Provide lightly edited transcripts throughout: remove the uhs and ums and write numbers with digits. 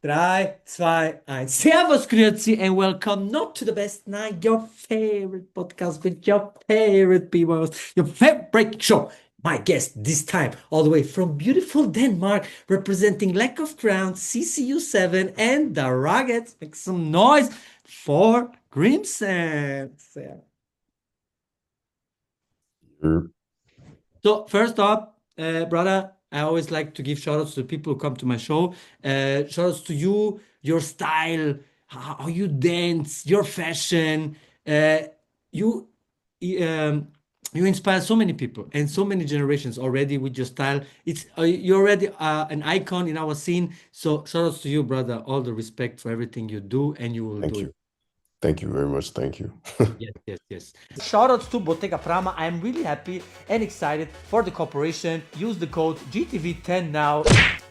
3, 2, 1. Servus, Grüezi, and welcome not to the best night, your favorite podcast with your favorite people, your favorite break show. My guest this time, all the way from beautiful Denmark, representing Lack of Crown, CCU7, and the Ruggeds. Make some noise for Griimsen. Er, So first up, brother, I always like to give shout outs to the people who come to my show. Shout outs to you, your style, how you dance, your fashion. You um, you inspire so many people and so many generations already with your style. It's you're already an icon in our scene. So shout outs to you, brother. All the respect for everything you do, and you will Thank do it. you. Thank you very much. Thank you. Yes, yes, yes. Shoutouts to Bottega Prama. I'm really happy and excited for the cooperation. Use the code GTV10 now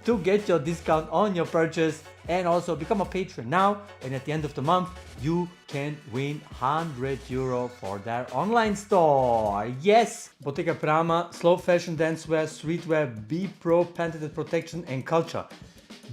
to get your discount on your purchase and also become a patron now. And at the end of the month, you can win €100 for their online store. Yes, Bottega Prama, slow fashion, dancewear, streetwear, Be Pro, patented protection and culture.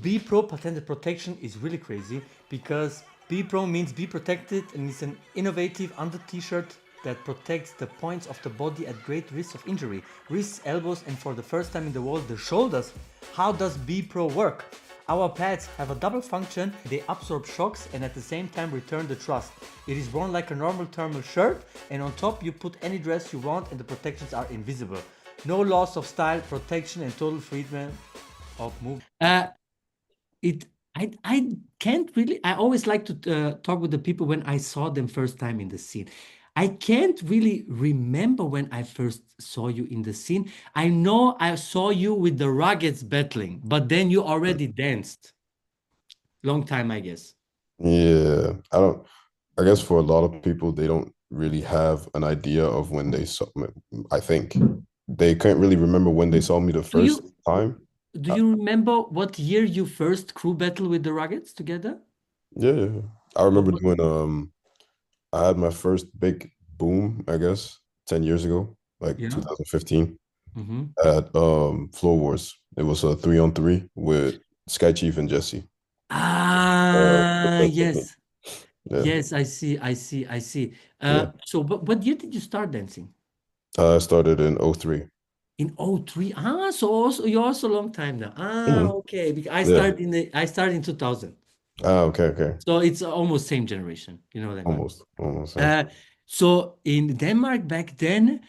Be Pro patented protection is really crazy because Be Pro means be protected and it's an innovative under t-shirt that protects the points of the body at great risk of injury, wrists, elbows, and for the first time in the world, the shoulders. How does Be Pro work? Our pads have a double function, they absorb shocks and at the same time return the thrust. It is worn like a normal thermal shirt and on top you put any dress you want and the protections are invisible. No loss of style, protection and total freedom of movement. It I can't really. I always like to talk with the people when I saw them first time in the scene. I can't really remember when I first saw you in the scene. I know I saw you with the Ruggeds battling, but then you already danced. Long time, I guess. Yeah, I guess for a lot of people, they don't really have an idea of when they saw me. I think they can't really remember when they saw me the Do first you time. do Uh, you remember what year you first crew battle with the Ruggeds together? yeah, yeah. I What, remember what, doing I had my first big boom, I guess, 10 years ago, like yeah. 2015 Mm-hmm. at Floor Wars. It was a 3-on-3 with Sky Chief and Jesse. The Ah, first technique. yes. Yeah, Yes, I see, I see, I see. yeah. So what year did you start dancing? I started in '03. In '03. Ah, so also you're also a long time now. Ah, Mhm. okay. Because Yeah. I started in 2000. Ah, okay, okay. So it's almost same generation. You know what I mean? Almost, almost. Yeah. Uh, so in Denmark back then,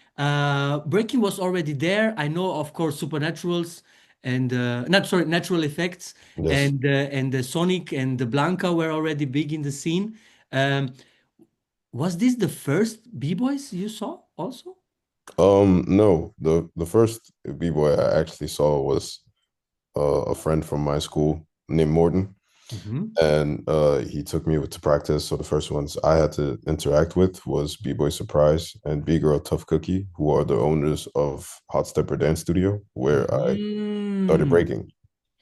breaking was already there. I know, of course, supernaturals and not sorry, natural effects Yes. and the Sonic and the Blanca were already big in the scene. Was this the first B-boys you saw also? No, the first B-boy I actually saw was a friend from my school named Morton, Hmm. and he took me to practice. So the first ones I had to interact with was B-boy Surprise and B-girl Tough Cookie, who are the owners of Hot Stepper Dance Studio, where I started Hmm. breaking,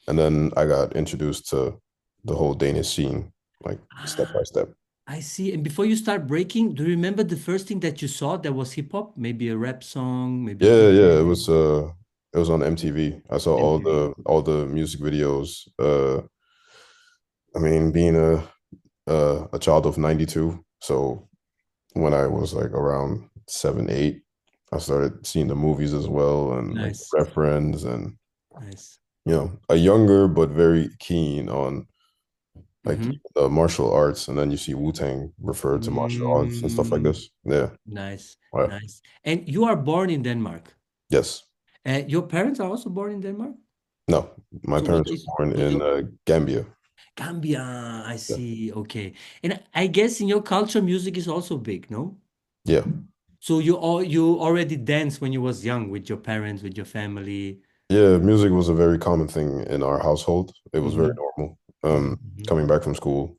and then I got introduced to the whole Danish scene, like step Ah, by step. I see. And before you start breaking, do you remember the first thing that you saw that was hip hop? Maybe a rap song, maybe a Yeah, yeah, DJ, it was on MTV. I saw MTV. all the music videos. I mean, being a child of 92, so when I was like around 7, 8, I started seeing the movies as well and like Nice, reference and nice. a younger but very keen on like Mm-hmm. the martial arts, and then you see Wu-Tang refer to martial arts and stuff like Mm, this. Yeah. nice, Right. nice. And you are born in Denmark. Yes. Your parents are also born in Denmark? No, my So parents were born what in your Gambia. Gambia, I Yeah. see. Okay. And I guess in your culture, music is also big, no? Yeah. So you already danced when you was young with your parents, with your family. Yeah, music was a very common thing in our household. It was very Mm-hmm. normal. Mm-hmm. Coming back from school,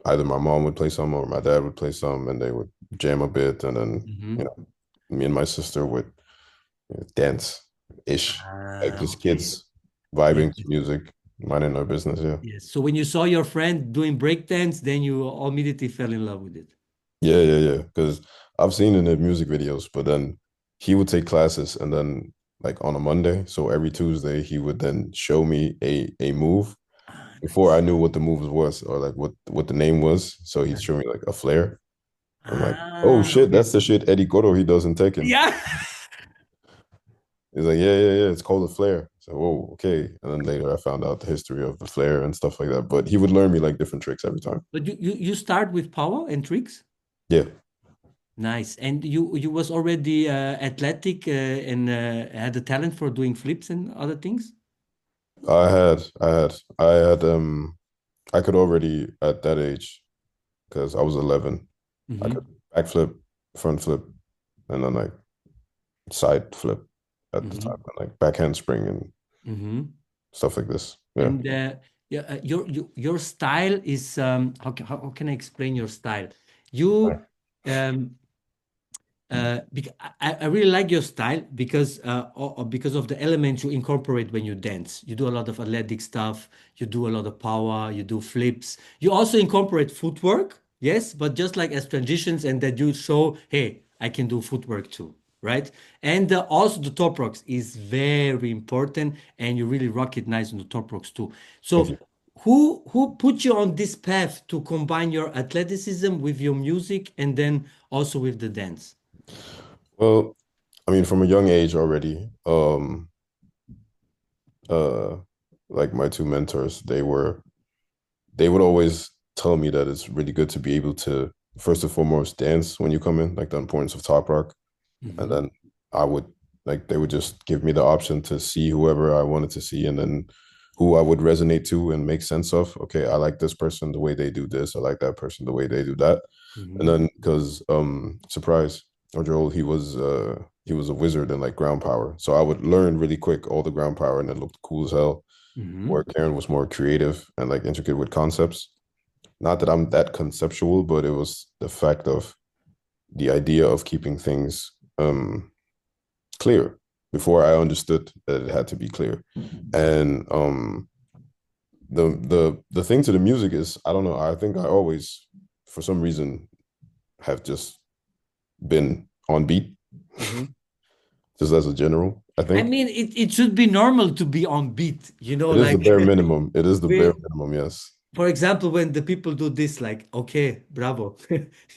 either my mom would play some or my dad would play some, and they would jam a bit, and then Mm-hmm. me and my sister would dance ish, like Ah, just okay. kids Yes, vibing to yes, music, minding our business. Yeah, yes. So when you saw your friend doing breakdance, then you immediately fell in love with it. yeah, yeah, yeah. Because I've seen in the music videos, but then he would take classes, and then like on a Monday, so every Tuesday he would then show me a move. before I knew what the moves was or like what the name was. So he'd show me like a flare. I'm like, oh Ah, shit, okay. that's the shit Eddie Gordo he does in Tekken. Yeah. He's like, yeah, it's called a flare. So, whoa, okay. And then later I found out the history of the flare and stuff like that. But he would learn me like different tricks every time. But you start with power and tricks? Yeah, Nice. And you was already athletic and had the talent for doing flips and other things? I had, I could already at that age because I was 11. I could Mm-hmm. backflip, front flip, and then like side flip at the time, Mm-hmm. and like back handspring and Mm-hmm. stuff like this. Yeah. And yeah, your style is how can I explain your style? You um, I really like your style because of the elements you incorporate when you dance. You do a lot of athletic stuff, you do a lot of power, you do flips. You also incorporate footwork, yes, but just like as transitions, and that you show, hey, I can do footwork too, right? And also the top rocks is very important, and you really rock it nice on the top rocks too. Thank So you. who put you on this path to combine your athleticism with your music and then also with the dance? Well, I mean, from a young age already, uh, like my two mentors, they would always tell me that it's really good to be able to first and foremost dance when you come in, like the importance of top rock. And Mhm, then I would like they would just give me the option to see whoever I wanted to see and then who I would resonate to and make sense of. Okay, I like this person the way they do this. I like that person the way they do that. And mhm, then because surprise, Joel, he was a wizard in like ground power. So I would learn really quick all the ground power and it looked cool as hell. Where mhm. Karen was more creative and like intricate with concepts. Not that I'm that conceptual, but it was the fact of the idea of keeping things clear before I understood that it had to be clear. And the thing to the music is I don't know, I think I always for some reason have just been on beat Mhm. just as a general, I I think. mean, it should be normal to be on beat, It is the like bare minimum. It is the bare we, minimum, yes. for example, when the people do this, like, okay, bravo,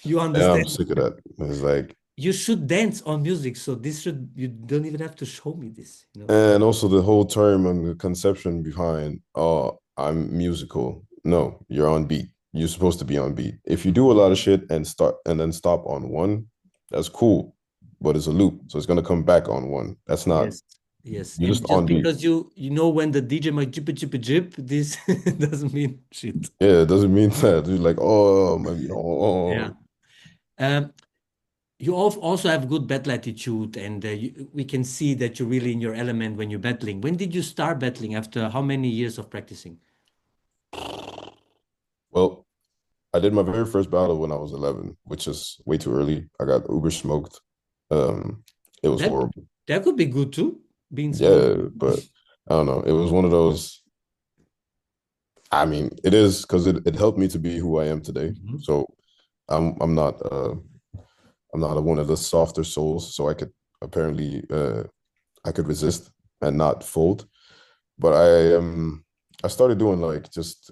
you And I'm understand. sick of that. It's like You should dance on music, so this should you don't even have to show me this. and also the whole term and the conception behind I'm musical. No, you're on beat. You're supposed to be on beat. If you do a lot of shit and start and then stop on one, that's cool. But it's a loop. So it's gonna come back on one. That's not Yes, yes. you're And just just on beat. because you know when the DJ might jip jip jip, this doesn't mean shit. Yeah, it doesn't mean that. You're like, oh my Yeah. Um, You also have good battle attitude, and we can see that you're really in your element when you're battling. When did you start battling? After how many years of practicing? well, I did my very first battle when I was 11, which is way too early. I got uber smoked. It was That horrible. that could be good too, being smoked. Yeah, but I don't know. It was one of those. I mean, it is because it helped me to be who I am today. Mhm. So I'm not I'm not one of the softer souls. So I could apparently I could resist and not fold. But I started doing like just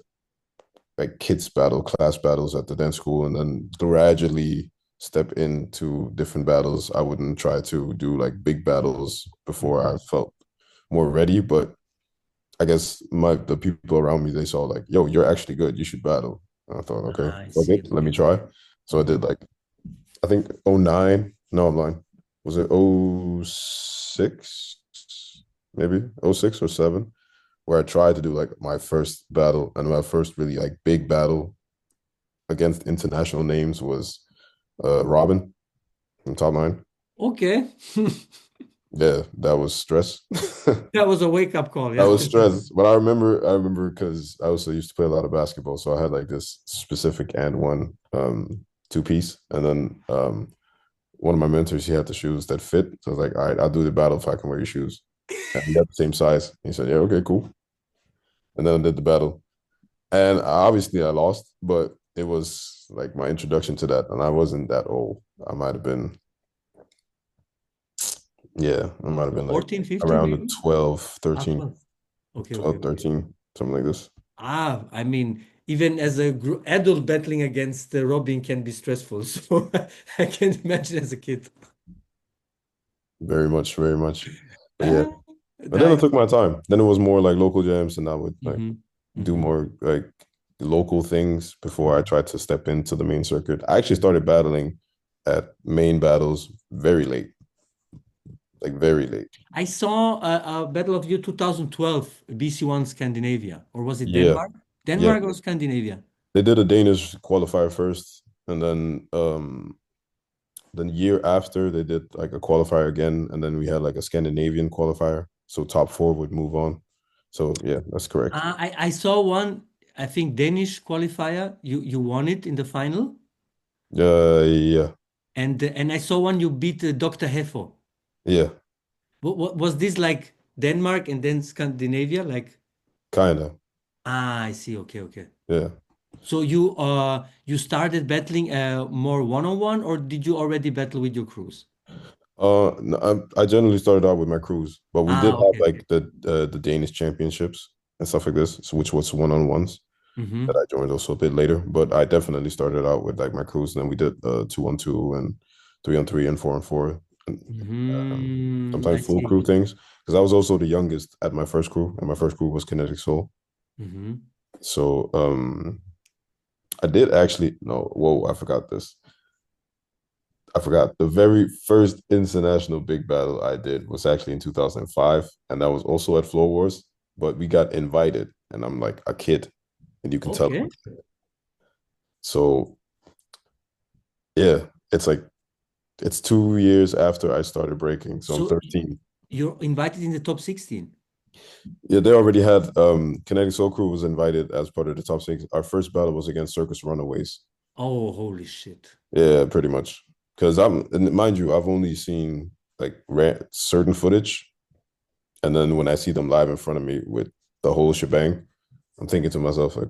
like kids battle class battles at the dance school and then gradually step into different battles. I wouldn't try to do like big battles before I Mhm. felt more ready, but I guess the people around me they saw like, yo, you're actually good. You should battle. And I thought, okay, I fuck see. it, let Okay, me okay. try. So I did Mhm. like I think '09. No, I'm lying. Was it '06? Maybe '06 or '07, where I tried to do like my first battle and my first really like big battle against international names was Robin from Top Nine. Okay. Yeah, that was stress. That was a wake-up call, That yeah. was stress. But I remember because I also used to play a lot of basketball. So I had like this specific and one two piece. And then one of my mentors, he had the shoes that fit. So I was like, all right, I'll do the battle if I can wear your shoes. And we got the same size. He said, yeah, okay, cool. And then I did the battle. And obviously I lost, but it was like my introduction to that. And I wasn't that old. I might have been, yeah, I might have been like 14, 15 around the maybe? 12, Ah, 13, 12. Okay, okay, 12, okay. 13, something like this. I mean, even as a adult battling against Robin can be stressful. So I can't imagine as a kid. Very much, very much. But yeah, Ah, but then I nice. took my time. Then it was more like local jams, and I would like Hmm. do Hmm. more like local things before I tried to step into the main circuit. I actually started battling at main battles very late, like very late. I saw a Battle of You 2012, BC1 Scandinavia, or was it Yeah, Denmark? yeah. Denmark or Scandinavia? They did a Danish qualifier first, and then year after they did like a qualifier again, and then we had like a Scandinavian qualifier. So top four would move on. So yeah, that's correct. I saw one, I think Danish qualifier. You won it in the final, Yeah, and I saw one you beat Dr. Heffo. yeah, What was this like Denmark and then Scandinavia? Like kind of. I see. Okay, okay. Yeah. So you started battling more one-on-one, or did you already battle with your crews? No, I generally started out with my crews, but we did have Okay, okay. like the Danish championships and stuff like this, so which was one-on-ones that Mm-hmm. I joined also a bit later. But I definitely started out with like my crews, and then we did 2-on-2 and 3-on-3 and 4-on-4, and Mm-hmm. I sometimes full see. crew things. Because I was also the youngest at my first crew, and my first crew was Kinetic Soul. Mm-hmm. So I did actually no, whoa, I forgot this. I forgot. The very first international big battle I did was actually in 2005, and that was also at Floor Wars. But we got invited, and I'm like a kid, and you can tell. Okay. So yeah, it's like it's 2 years after I started breaking, so I'm So 13. you're invited in the top 16. Yeah, they already had Kinetic Soul Crew was invited as part of the top six. Our first battle was against Circus Runaways. Oh, holy shit. Yeah, pretty much. Because and mind you, I've only seen like certain footage. And then when I see them live in front of me with the whole shebang, I'm thinking to myself, like,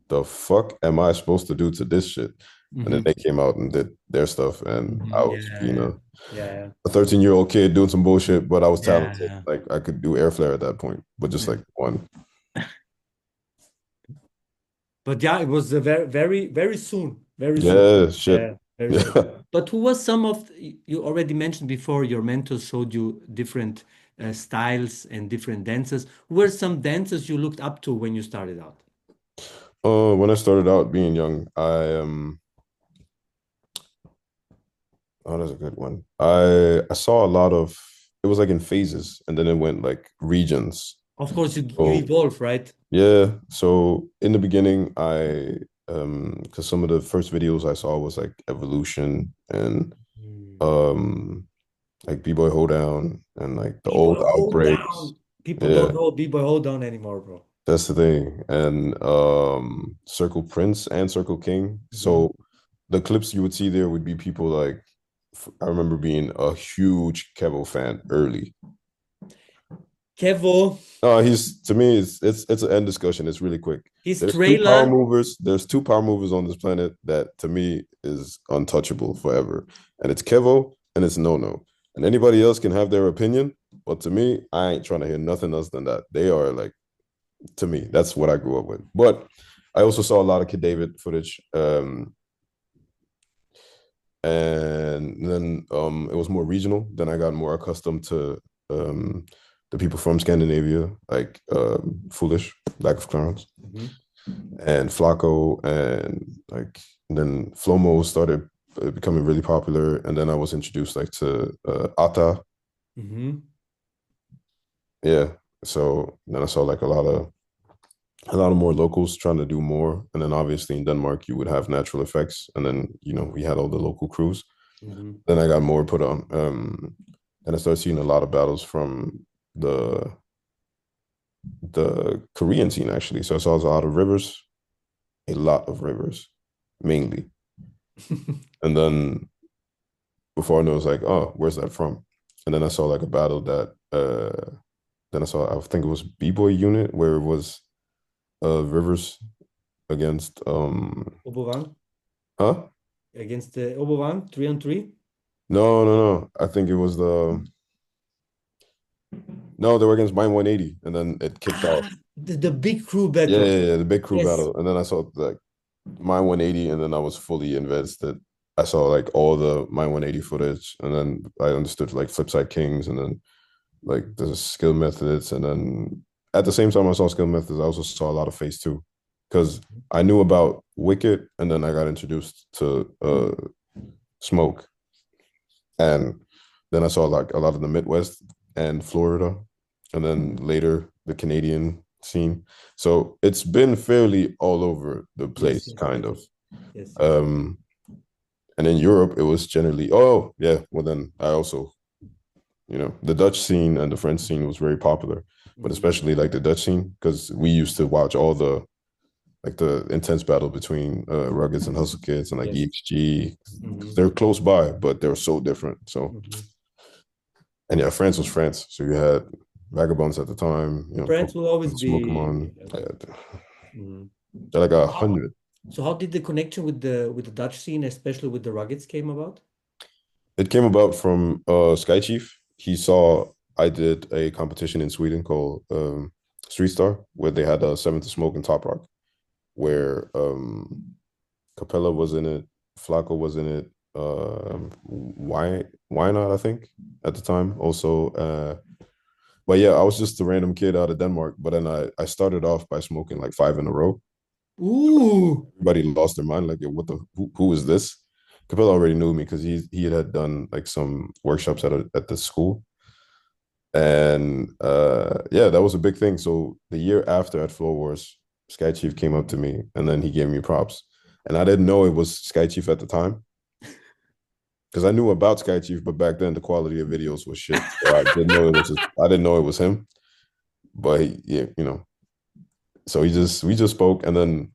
the fuck am I supposed to do to this shit? And then Mm-hmm. they came out and did their stuff. And I Mm-hmm. was Yeah, being yeah, yeah, a 13-year-old kid doing some bullshit, but I was talented. yeah. Like I could do air flare at that point, but just Yeah. like one. But yeah, it was very, very, very soon. Very soon. Yeah, shit. Yeah, very soon. Yeah. But who was some of you already mentioned before? Your mentors showed you different styles and different dances. Who were some dancers you looked up to when you started out? When I started out being young, oh, that's a good one. I saw a lot of it was like in phases, and then it went like regions. Of course, you So evolve, right? yeah, so in the beginning, because some of the first videos I saw was like Evolution and Mm. um like B-Boy Hoedown and like the B-boy old hold outbreaks. down. People Yeah, don't know B-boy hold down anymore, bro. that's the thing. And Circle Prince and Circle King. Hmm. So the clips you would see there would be people like I remember being a huge Kevo fan early. Kevo, He's to me, it's an end discussion. It's really quick. his There's two power trailer. movers. There's two power movers on this planet that to me is untouchable forever, and it's Kevo and it's No No. And anybody else can have their opinion, but to me, I ain't trying to hear nothing else than that. They are like to me, that's what I grew up with. But I also saw a lot of Kid David footage, and then it was more regional. Then I got more accustomed to the people from Scandinavia, like Foolish, Lack of Clowns, Mhm, and Flacco, and like then Flomo started becoming really popular, and then I was introduced like to Ata, mhm, yeah. So then I saw like a lot of more locals trying to do more, and then obviously in Denmark you would have natural effects, and then we had all the local crews. mhm. Then I got more put on. And I started seeing a lot of battles from the the Korean scene actually. So I saw a lot of rivers, a lot of rivers, mainly. And then before I knew, I was like, oh, where's that from? And then I saw like a battle that then I think it was BBoy unit where it was rivers against Obovang huh? against Obovang, 3-on-3. No. I think it was the no, they were against Mine 180, and then it kicked Ah, off. The big crew Yeah, battle. yeah, yeah, the big crew Yes. battle. And then I saw like my 180, and then I was fully invested. I saw like all the my 180 footage, and then I understood like Flipside Kings, and then like the skill methods, and then at the same time I saw skill methods, I also saw a lot of phase two because I knew about Wicked, and then I got introduced to Smoke, and then I saw like a lot of the Midwest and Florida, and then later the Canadian scene. So it's been fairly all over the Yes, place, yes, kind yes, of. yes, yes. Um, and in Europe, it was generally, oh yeah. Well, then I also, the Dutch scene and the French scene was very popular, but Mhm. especially like the Dutch scene because we used to watch all the like the intense battle between Ruggeds and Hustle Kids and like Yes. EXG. Hmm. They're close by, but they're so different. So Hmm. and yeah, France was France. So you had Vagabonds at the time, France will always Smoke 'em be. on. Okay. Yeah, Mhm. they're like So a how, hundred. so how did the connection with the Dutch scene, especially with the Ruggeds, came about? It came about from Sky Chief. He saw I did a competition in Sweden called Street Star, where they had Seven to Smoke and Top Rock, where Capella was in it, Flacco was in it, why not? I think at the time also. But yeah, I was just a random kid out of Denmark. But then I started off by smoking like five in a row. Ooh. Everybody lost their mind, like, what the who is this? Capella already knew me because he had done like some workshops at the school. And yeah, that was a big thing. So the year after at Floor Wars, Sky Chief came up to me and then he gave me props. And I didn't know it was Sky Chief at the time because I knew about Sky Chief, but back then the quality of videos was shit. So I didn't know it was him. But yeah, so we just spoke, and then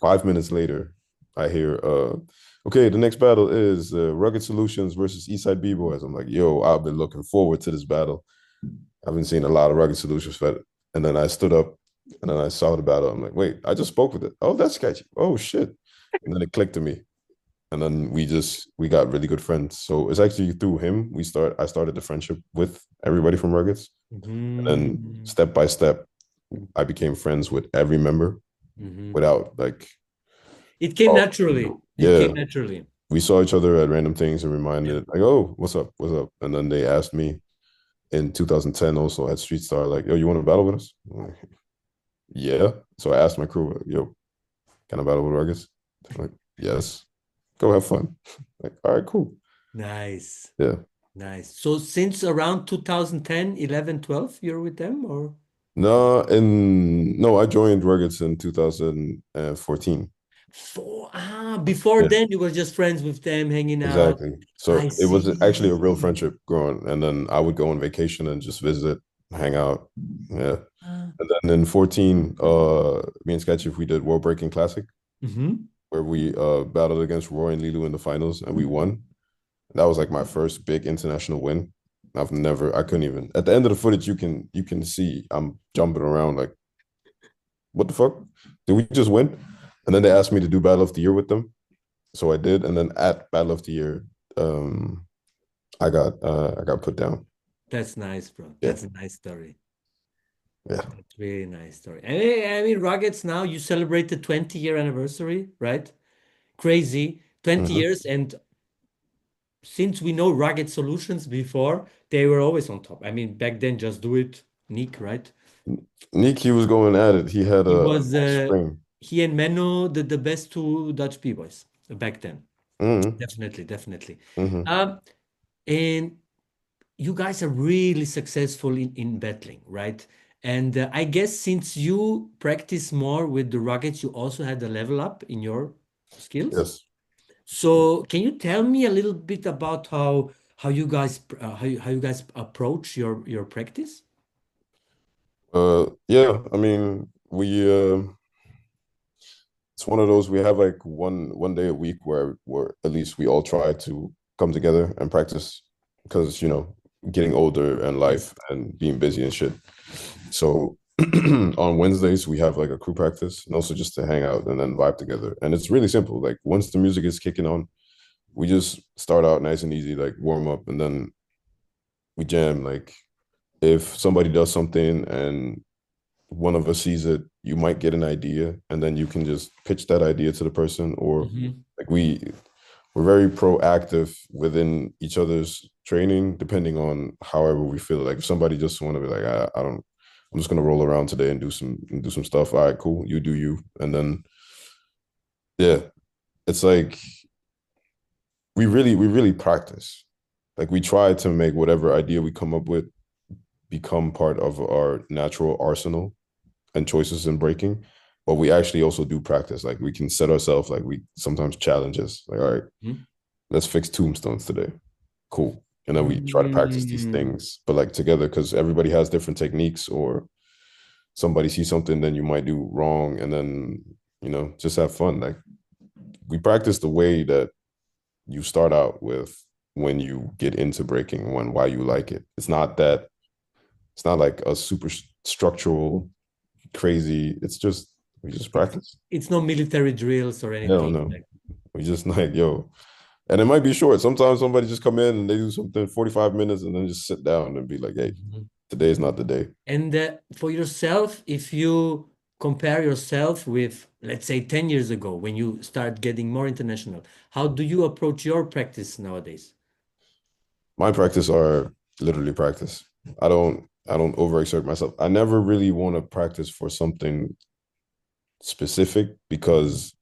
5 minutes later, I hear, okay, the next battle is Rugged Solutions versus Eastside B-Boys. I'm like, yo, I've been looking forward to this battle. I've been seeing a lot of Rugged Solutions for it. And then I stood up and then I saw the battle. I'm like, wait, I just spoke with it. Oh, that's sketchy. Oh shit. And then it clicked to me. And then we got really good friends. So it's actually through him I started the friendship with everybody from Ruggeds. And then Hmm. step by step, I became friends with every member Hmm. without like, It came oh, naturally. It came yeah, naturally. we saw each other at random things and Yeah. reminded like, oh, what's up, what's up? And then they asked me in 2010 also at Street Star, like, yo, you want to battle with us? I'm like, yeah. So I asked my crew, like, yo, can I battle with Ruggers? They're like, yes. Go have fun. Like, all right, cool. Nice. Yeah. Nice. So since around 2010, 11, 12, you're with them or No, I joined Ruggeds in 2014. before Yeah, then you were just friends with them, hanging out. exactly. I So it was actually a real see. friendship growing. And then I would go on vacation and just visit, hang out. Yeah. Uh, And then in 14, me and Sketchy, we did World Breaking Classic, mhm. where we battled against Roy and Lilu in the finals, and we won. That was like my first big international win. I couldn't even. At the end of the footage, you can see I'm jumping around like, what the fuck? Did we just win? And then they asked me to do Battle of the Year with them, so I did. And then at Battle of the Year, um, I got put down. That's nice, bro. Yeah, That's a nice story. yeah. That's really nice story. I mean, Ruggeds now you celebrate the 20-year anniversary, right? Crazy. 20 Hmm. years. And since we know Rugged Solutions before, they were always on top. I mean, back then, just do it, Nick, right? Nick, he was going at it. He had He a was nice spring. he and Menno the best two Dutch B-boys back then. Hmm. Definitely, definitely. Hmm. Um, and you guys are really successful in battling, right? And I guess since you practice more with the ruggeds, you also had a level up in your skills. Yes. So can you tell me a little bit about how you guys how you guys approach your practice? Yeah. I mean, it's one of those we have like one day a week where at least we all try to come together and practice because getting older and Yes. life and being busy and shit. So on Wednesdays we have like a crew practice and also just to hang out and then vibe together. And it's really simple. Like once the music is kicking on, we just start out nice and easy, like warm up, and then we jam. Like if somebody does something and one of us sees it, you might get an idea, and then you can just pitch that idea to the person, or Hmm. like we're very proactive within each other's training, depending on however we feel. Like if somebody just want to be like, I don't, I'm just gonna roll around today and do some stuff. All right, cool, you do you, and then yeah, it's like we really practice. Like we try to make whatever idea we come up with become part of our natural arsenal and choices in breaking. But we actually also do practice. Like we can set ourselves like we sometimes challenges. Like, all right, let's fix tombstones today. Cool. And then we try to practice these Mm. things, but like together, because everybody has different techniques, or somebody sees something then you might do wrong, and then just have fun. Like we practice the way that you start out with when you get into breaking, when why you like it. It's not like a super structural crazy. It's just we just It's practice. it's no military drills or Hell anything no. like. We just like yo. And it might be short. Sometimes somebody just come in and they do something 45 minutes and then just sit down and be like, hey, Mhm. today's not the day. And for yourself, if you compare yourself with, let's say, 10 years ago, when you start getting more international, how do you approach your practice nowadays? My practice are literally practice. I don't overexert myself. I never really want to practice for something specific because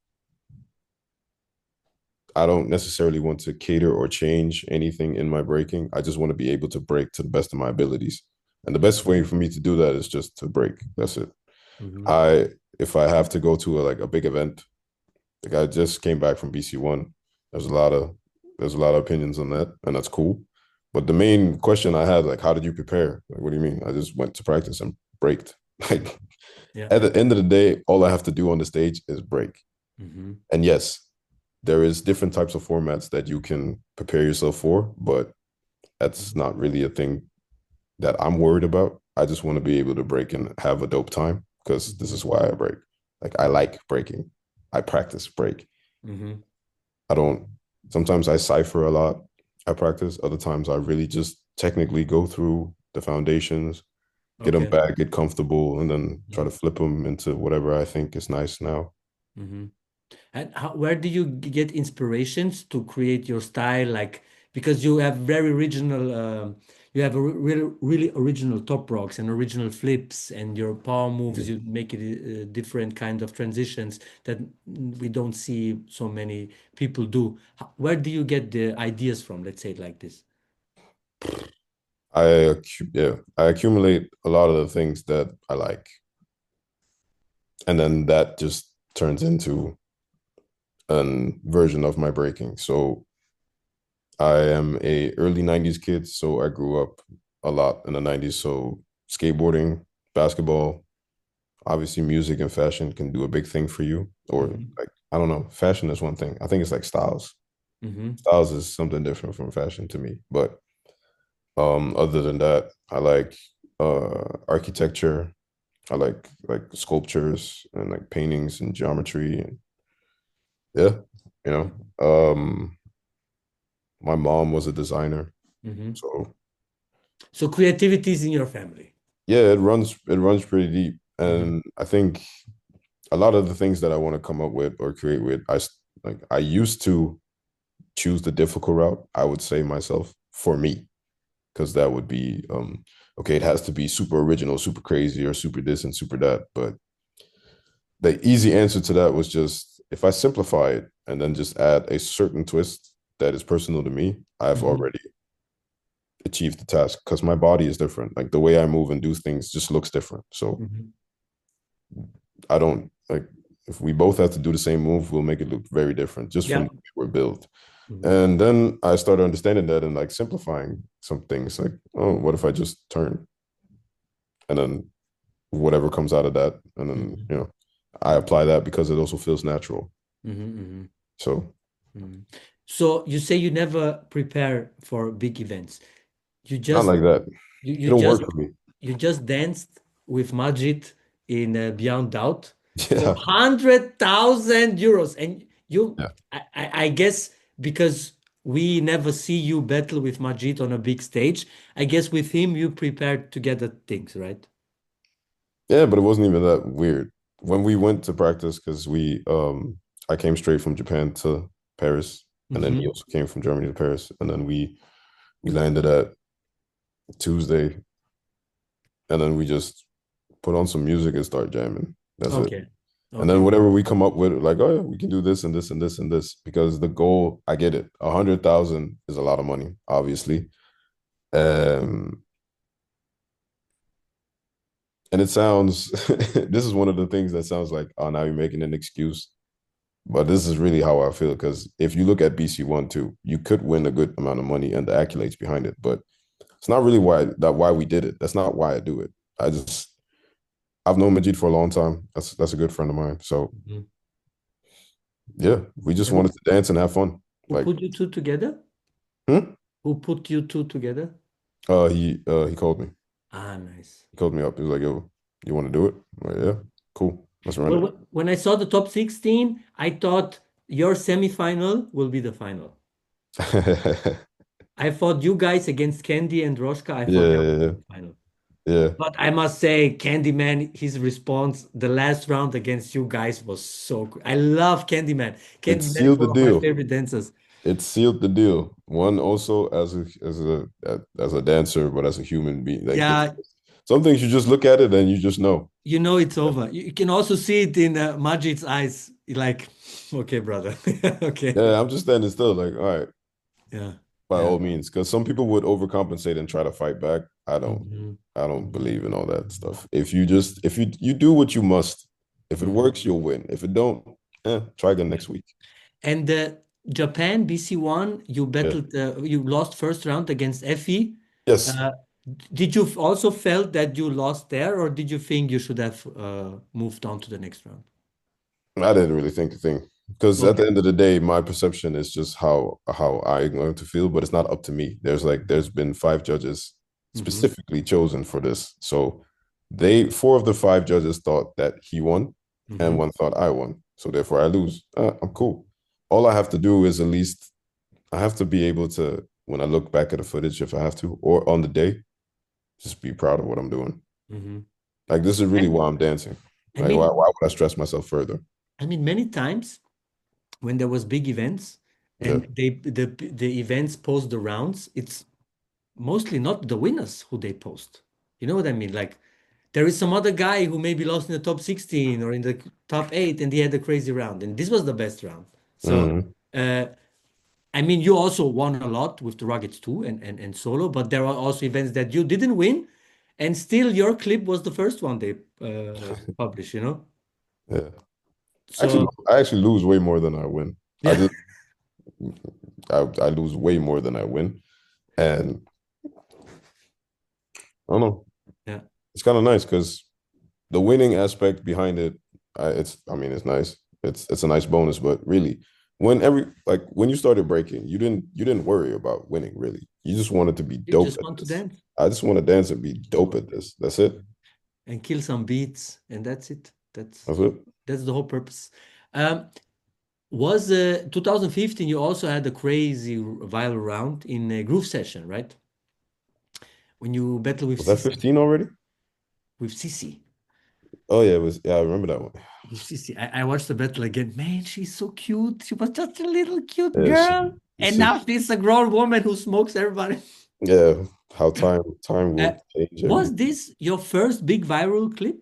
I don't necessarily want to cater or change anything in my breaking. I just want to be able to break to the best of my abilities. And the best way for me to do that is just to break. That's it. Mm-hmm. I if I have to go to a big event, like I just came back from BC1. There's a lot of there's a lot of opinions on that, and that's cool. But the main question I had, like, how did you prepare? Like, what do you mean? I just went to practice and braked. Like Yeah. at the end of the day, all I have to do on the stage is break. Mm-hmm. And yes, there is different types of formats that you can prepare yourself for, but that's not really a thing that I'm worried about. I just want to be able to break and have a dope time because this Mm-hmm. is why I break. Like I like breaking. I practice break. Mm-hmm. I don't sometimes I cipher a lot. I practice. Other times I really just technically go through the foundations, get them Okay. back, get comfortable, and then try to flip them into whatever I think is nice now. Mm-hmm. And where do you get inspirations to create your style? Like, because you have very original, you have a really, really original top rocks and original flips, and your power moves, you make it different kind of transitions that we don't see so many people do. Where do you get the ideas from? Let's say it like this. I accumulate a lot of the things that I like, and then that just turns into a version of my breaking. So I am a early 90s kid, so I grew up a lot in the 90s. So skateboarding, basketball, obviously music and fashion can do a big thing for you. Or Hmm. like, I don't know, fashion is one thing. I think it's like styles. Hmm. Styles is something different from fashion to me. But other than that, I like architecture. I like sculptures and like paintings and geometry and yeah, you know. My mom was a designer, Hmm. so So creativity is in your family. yeah, it runs pretty deep. Hmm. And I think a lot of the things that I want to come up with or create with, I used to choose the difficult route, I would say myself, for me, because that would be okay, it has to be super original, super crazy, or super this and super that. But the easy answer to that was just if I simplify it and then just add a certain twist that is personal to me, I've Hmm. already achieved the task because my body is different. Like the way I move and do things just looks different. So Hmm. I don't like if we both have to do the same move, we'll make it look very different just from Yeah. the way we're built. Hmm. And then I started understanding that and like simplifying some things like, oh, what if I just turn and then whatever comes out of that, and then Hmm. I apply that because it also feels natural. Hmm. So Hmm. So you say you never prepare for big events. You not just like that. you, It you don't work just for me. you just danced with Majid in Beyond Doubt for Yeah. 100,000 euros. And you, Yeah. I guess because we never see you battle with Majid on a big stage, I guess with him you prepared together things, right? Yeah, but it wasn't even that weird. When we went to practice, because I came straight from Japan to Paris, and then he Mm-hmm. also came from Germany to Paris, and then we landed at Tuesday, and then we just put on some music and start jamming. That's it. Okay. And then Okay. whatever we come up with, like, oh yeah, we can do this and this and this and this, because the goal, I get it, 100,000 is a lot of money, obviously. Um, and it sounds, this is one of the things that sounds like, oh, now you're making an excuse. But this is really how I feel, because if you look at BC1 too, you could win a good amount of money and the accolades behind it, but it's not really why we did it. That's not why I do it. I've known Majid for a long time. That's a good friend of mine. So Mhm. yeah, we just And wanted to dance and have fun. who Like, put you two together? hmm? Who put you two together? He called me. Ah, nice. He called me up. He was like, "Yo, you want to do it?" I'm like, yeah, cool. Let's run Well, it. when I saw the top 16, I thought your semifinal will be the final. I thought you guys against Candy and Roshka, I thought that Yeah, would yeah, be the final. yeah. But I must say, Candyman, his response, the last round against you guys was so cool. I love Candyman. It Candyman is sealed the one of my deal. favorite dancers. It sealed the deal. One also as a dancer, but as a human being, like this. Yeah, Some things you just look at it and you just know. you know it's over. You can also see it in Majid's eyes. Like, okay, brother. Okay. Yeah, I'm just standing still, like, all right, Yeah. by Yeah. all means, because some people would overcompensate and try to fight back. I don't. Mhm. I don't believe in all that stuff. If you do what you must, if it Mhm. works, you'll win. If it don't, try again Yeah. next week. And Japan BC1, you Yeah. battled, you lost first round against Effie. Yes. Uh, did you also felt that you lost there, or did you think you should have moved on to the next round? I didn't really think a thing, because at the Okay. end of the day, my perception is just how I'm going to feel, but it's not up to me. There's been five judges Hmm. specifically chosen for this, so four of the five judges thought that he won, and Hmm. one thought I won. So therefore, I lose. I'm cool. All I have to do is, at least I have to be able to, when I look back at the footage, if I have to, or on the day, just be proud of what I'm doing. Hmm. Like, this is really And why I'm dancing. I Like, why mean, would I stress myself further? many times when there was big events Yeah. and the events post the rounds, it's mostly not the winners who they post. You know what I mean? Like there is some other guy who maybe lost in the top 16 or in the top 8 and he had a crazy round and this was the best round. So Mhm. uh, I mean you also won a lot with the Ruggeds too and solo, but there are also events that you didn't win and still your clip was the first one they published, you know? Yeah. Actually, So I actually lose way more than I win. I yeah. just I lose way more than I win, and I don't know. Yeah. It's kind of nice because the winning aspect behind it, I mean, it's nice. It's a nice bonus, but really, when you started breaking, you didn't worry about winning. Really, you just wanted to be You dope just at want to this. dance. I just want to dance and be Just dope want at this. That's it. and kill some beats, and that's it. That's it. That's the whole purpose. Um, was 2015? You also had a crazy viral round in a groove session, right? When you battle with Was that Sisi, 15 already? with Sisi, Oh yeah, it was. Yeah, I remember that one. with Sisi. I watched the battle again. Man, she's so cute. She was just a little cute Yeah, girl, and she, now she's a grown woman who smokes everybody. yeah. How time Uh, will change was everything. this your first big viral clip?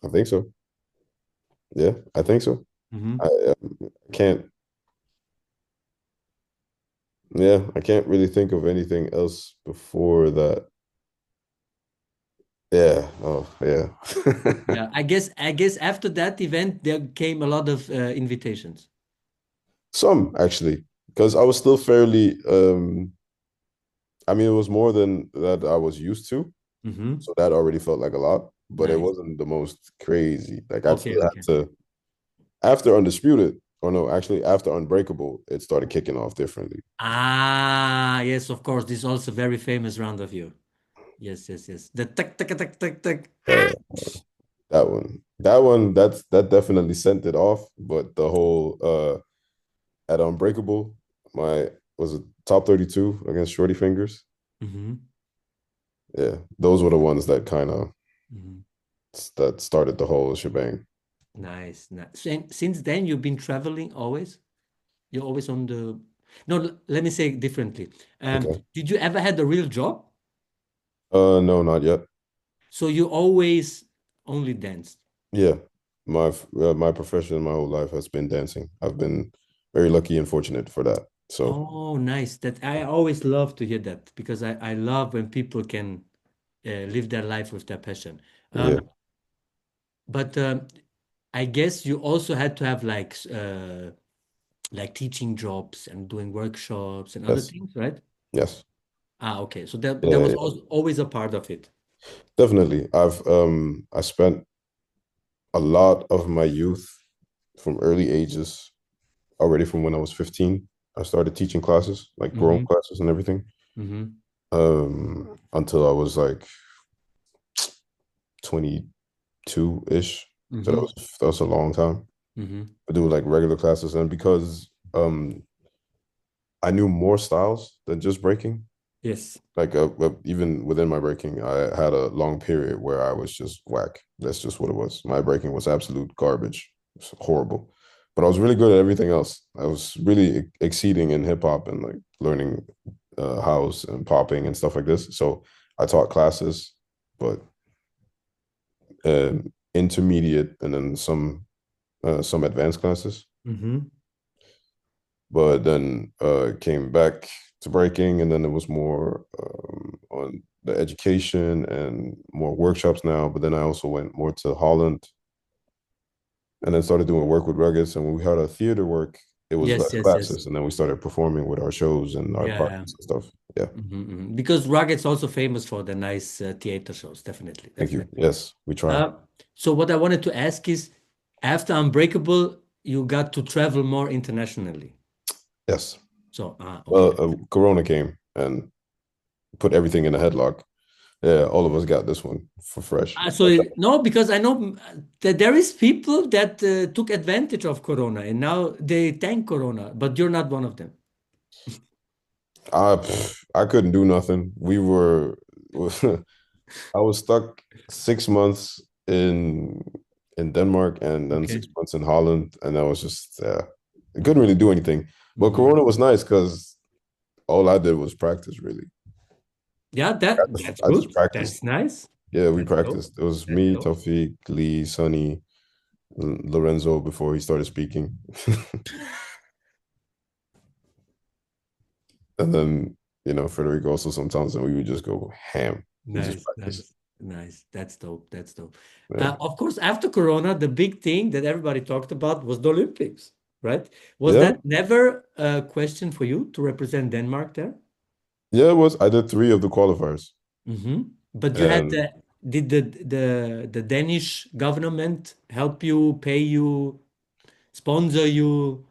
I think so. Yeah, I think so. Hmm. Can't. Yeah, I can't really think of anything else before that. Yeah. Oh, yeah. Yeah, I guess after that event there came a lot of invitations. Some actually, because I was still fairly. I mean, it was more than that I was used to, Hmm. so that already felt like a lot. But it Nice. wasn't the most crazy. Like, I Okay, still okay. had to, after Undisputed, or no, actually after Unbreakable, it started kicking off differently. Ah, yes, of course. This is also very famous round of you. Yes, yes, yes. The tuck, tuck, tuck, tuck, tuck. Yeah, that definitely sent it off. But the whole at Unbreakable, my was a top 32 against Shorty Fingers. Hmm. yeah, those were the ones that kind of Mhm. that started the whole shebang. Nice, nice. And since then, you've been traveling always? You're always on the. No, let me say it differently. Okay. Did you ever had a real job? No, not yet. So you always only danced? Yeah, my profession my whole life has been dancing. I've been very lucky and fortunate for that. So Oh, nice. That I always love to hear that because I love when people can live their life with their passion. yeah, But I guess you also had to have like teaching jobs and doing workshops and other yes, things, right? yes, Ah, okay. So that yeah, was yeah, also always a part of it. definitely. I spent a lot of my youth from early ages already from when I was 15. I started teaching classes, like grown Mm-hmm. classes and everything, Mm-hmm. until I was like 22-ish. So Mm-hmm. that was a long time. Mm-hmm. I do like regular classes, and because I knew more styles than just breaking. Yes. Like even within my breaking, I had a long period where I was just whack. That's just what it was. My breaking was absolute garbage. It was horrible. But I was really good at everything else. I was really exceeding in hip hop and like learning house and popping and stuff like this. So I taught classes, but intermediate and then some advanced classes. Mm-hmm. But then came back to breaking, and then it was more on the education and more workshops now. But then I also went more to Holland, and then started doing work with Ruggeds. And when we had our theater work, it was less Yes, yes, yes. classes, and then we started performing with our shows and our Yeah. parties and stuff. Yeah, Mm-hmm. Because Rugged's also famous for the nice theater shows. Definitely, thank you. definitely. Yes, we try. Uh, so what I wanted to ask is, after Unbreakable, you got to travel more internationally. Yes. So, okay. Well, Corona came and put everything in a headlock. Yeah, all of us got this one for fresh. No, because I know that there is people that took advantage of Corona and now they thank Corona, but you're not one of them. I couldn't do nothing. We were I was stuck 6 months in Denmark and then Okay. 6 months in Holland, and I was just I couldn't really do anything. But Mhm. Corona was nice because all I did was practice. Really, Yeah, that's I just good. practiced. That's nice. Yeah, we That's dope. practiced. It was That's me, dope. Tawfiq, Lee, Sonny, Lorenzo before he started speaking, and then Federico also sometimes, and we would just go ham and just Nice, practice. nice, nice. That's dope. That's dope. Yeah, Of course, after Corona, the big thing that everybody talked about was the Olympics, right? Was yeah, that never a question for you to represent Denmark there? yeah. It was. I did three of the qualifiers, Hmm. But you had and did the Danish government help you, pay you, sponsor you?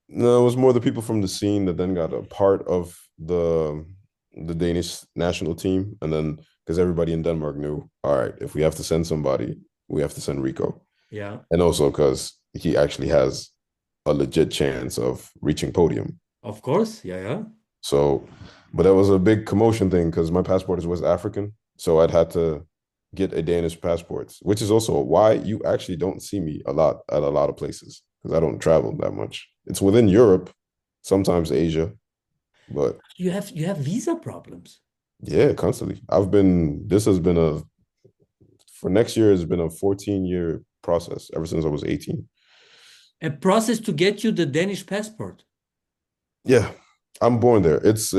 no, it was more the people from the scene that then got a part of the Danish national team, and then because everybody in Denmark knew, all right, if we have to send somebody, we have to send Rico, Yeah, and also because he actually has a legit chance of reaching podium. of course. Yeah, yeah. So, but that was a big commotion thing because my passport is West African, so I'd had to get a Danish passport, which is also why you actually don't see me a lot at a lot of places because I don't travel that much. It's within Europe, sometimes Asia, but You have visa problems. yeah, constantly. This has been for next year has been a 14-year process ever since I was 18. A process to get you the Danish passport. Yeah, I'm born there. It's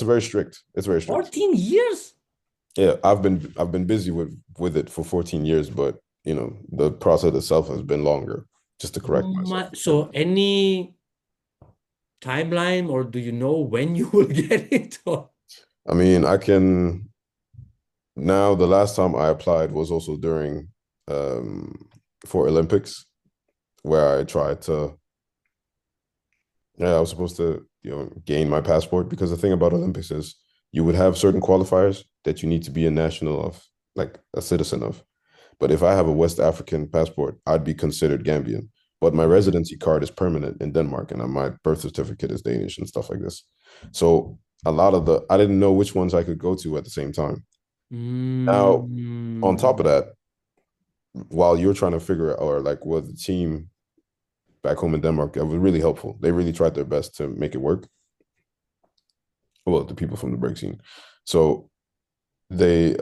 very strict. It's very strict. 14 years? Yeah, I've been busy with it for 14 years, but the process itself has been longer just to correct myself. So any timeline, or do you know when you will get it? I mean, I can now. The last time I applied was also during um for Olympics, where I tried to. Yeah, I was supposed to gain my passport because the thing about Olympics is you would have certain qualifiers that you need to be a national of, like a citizen of. But if I have a West African passport, I'd be considered Gambian. But my residency card is permanent in Denmark, and my birth certificate is Danish and stuff like this. So I didn't know which ones I could go to at the same time. Now, on top of Mm. that, while you're trying to figure out, or like with the team back home in Denmark, it was really helpful. They really tried their best to make it work. Well, the people from the break scene. So they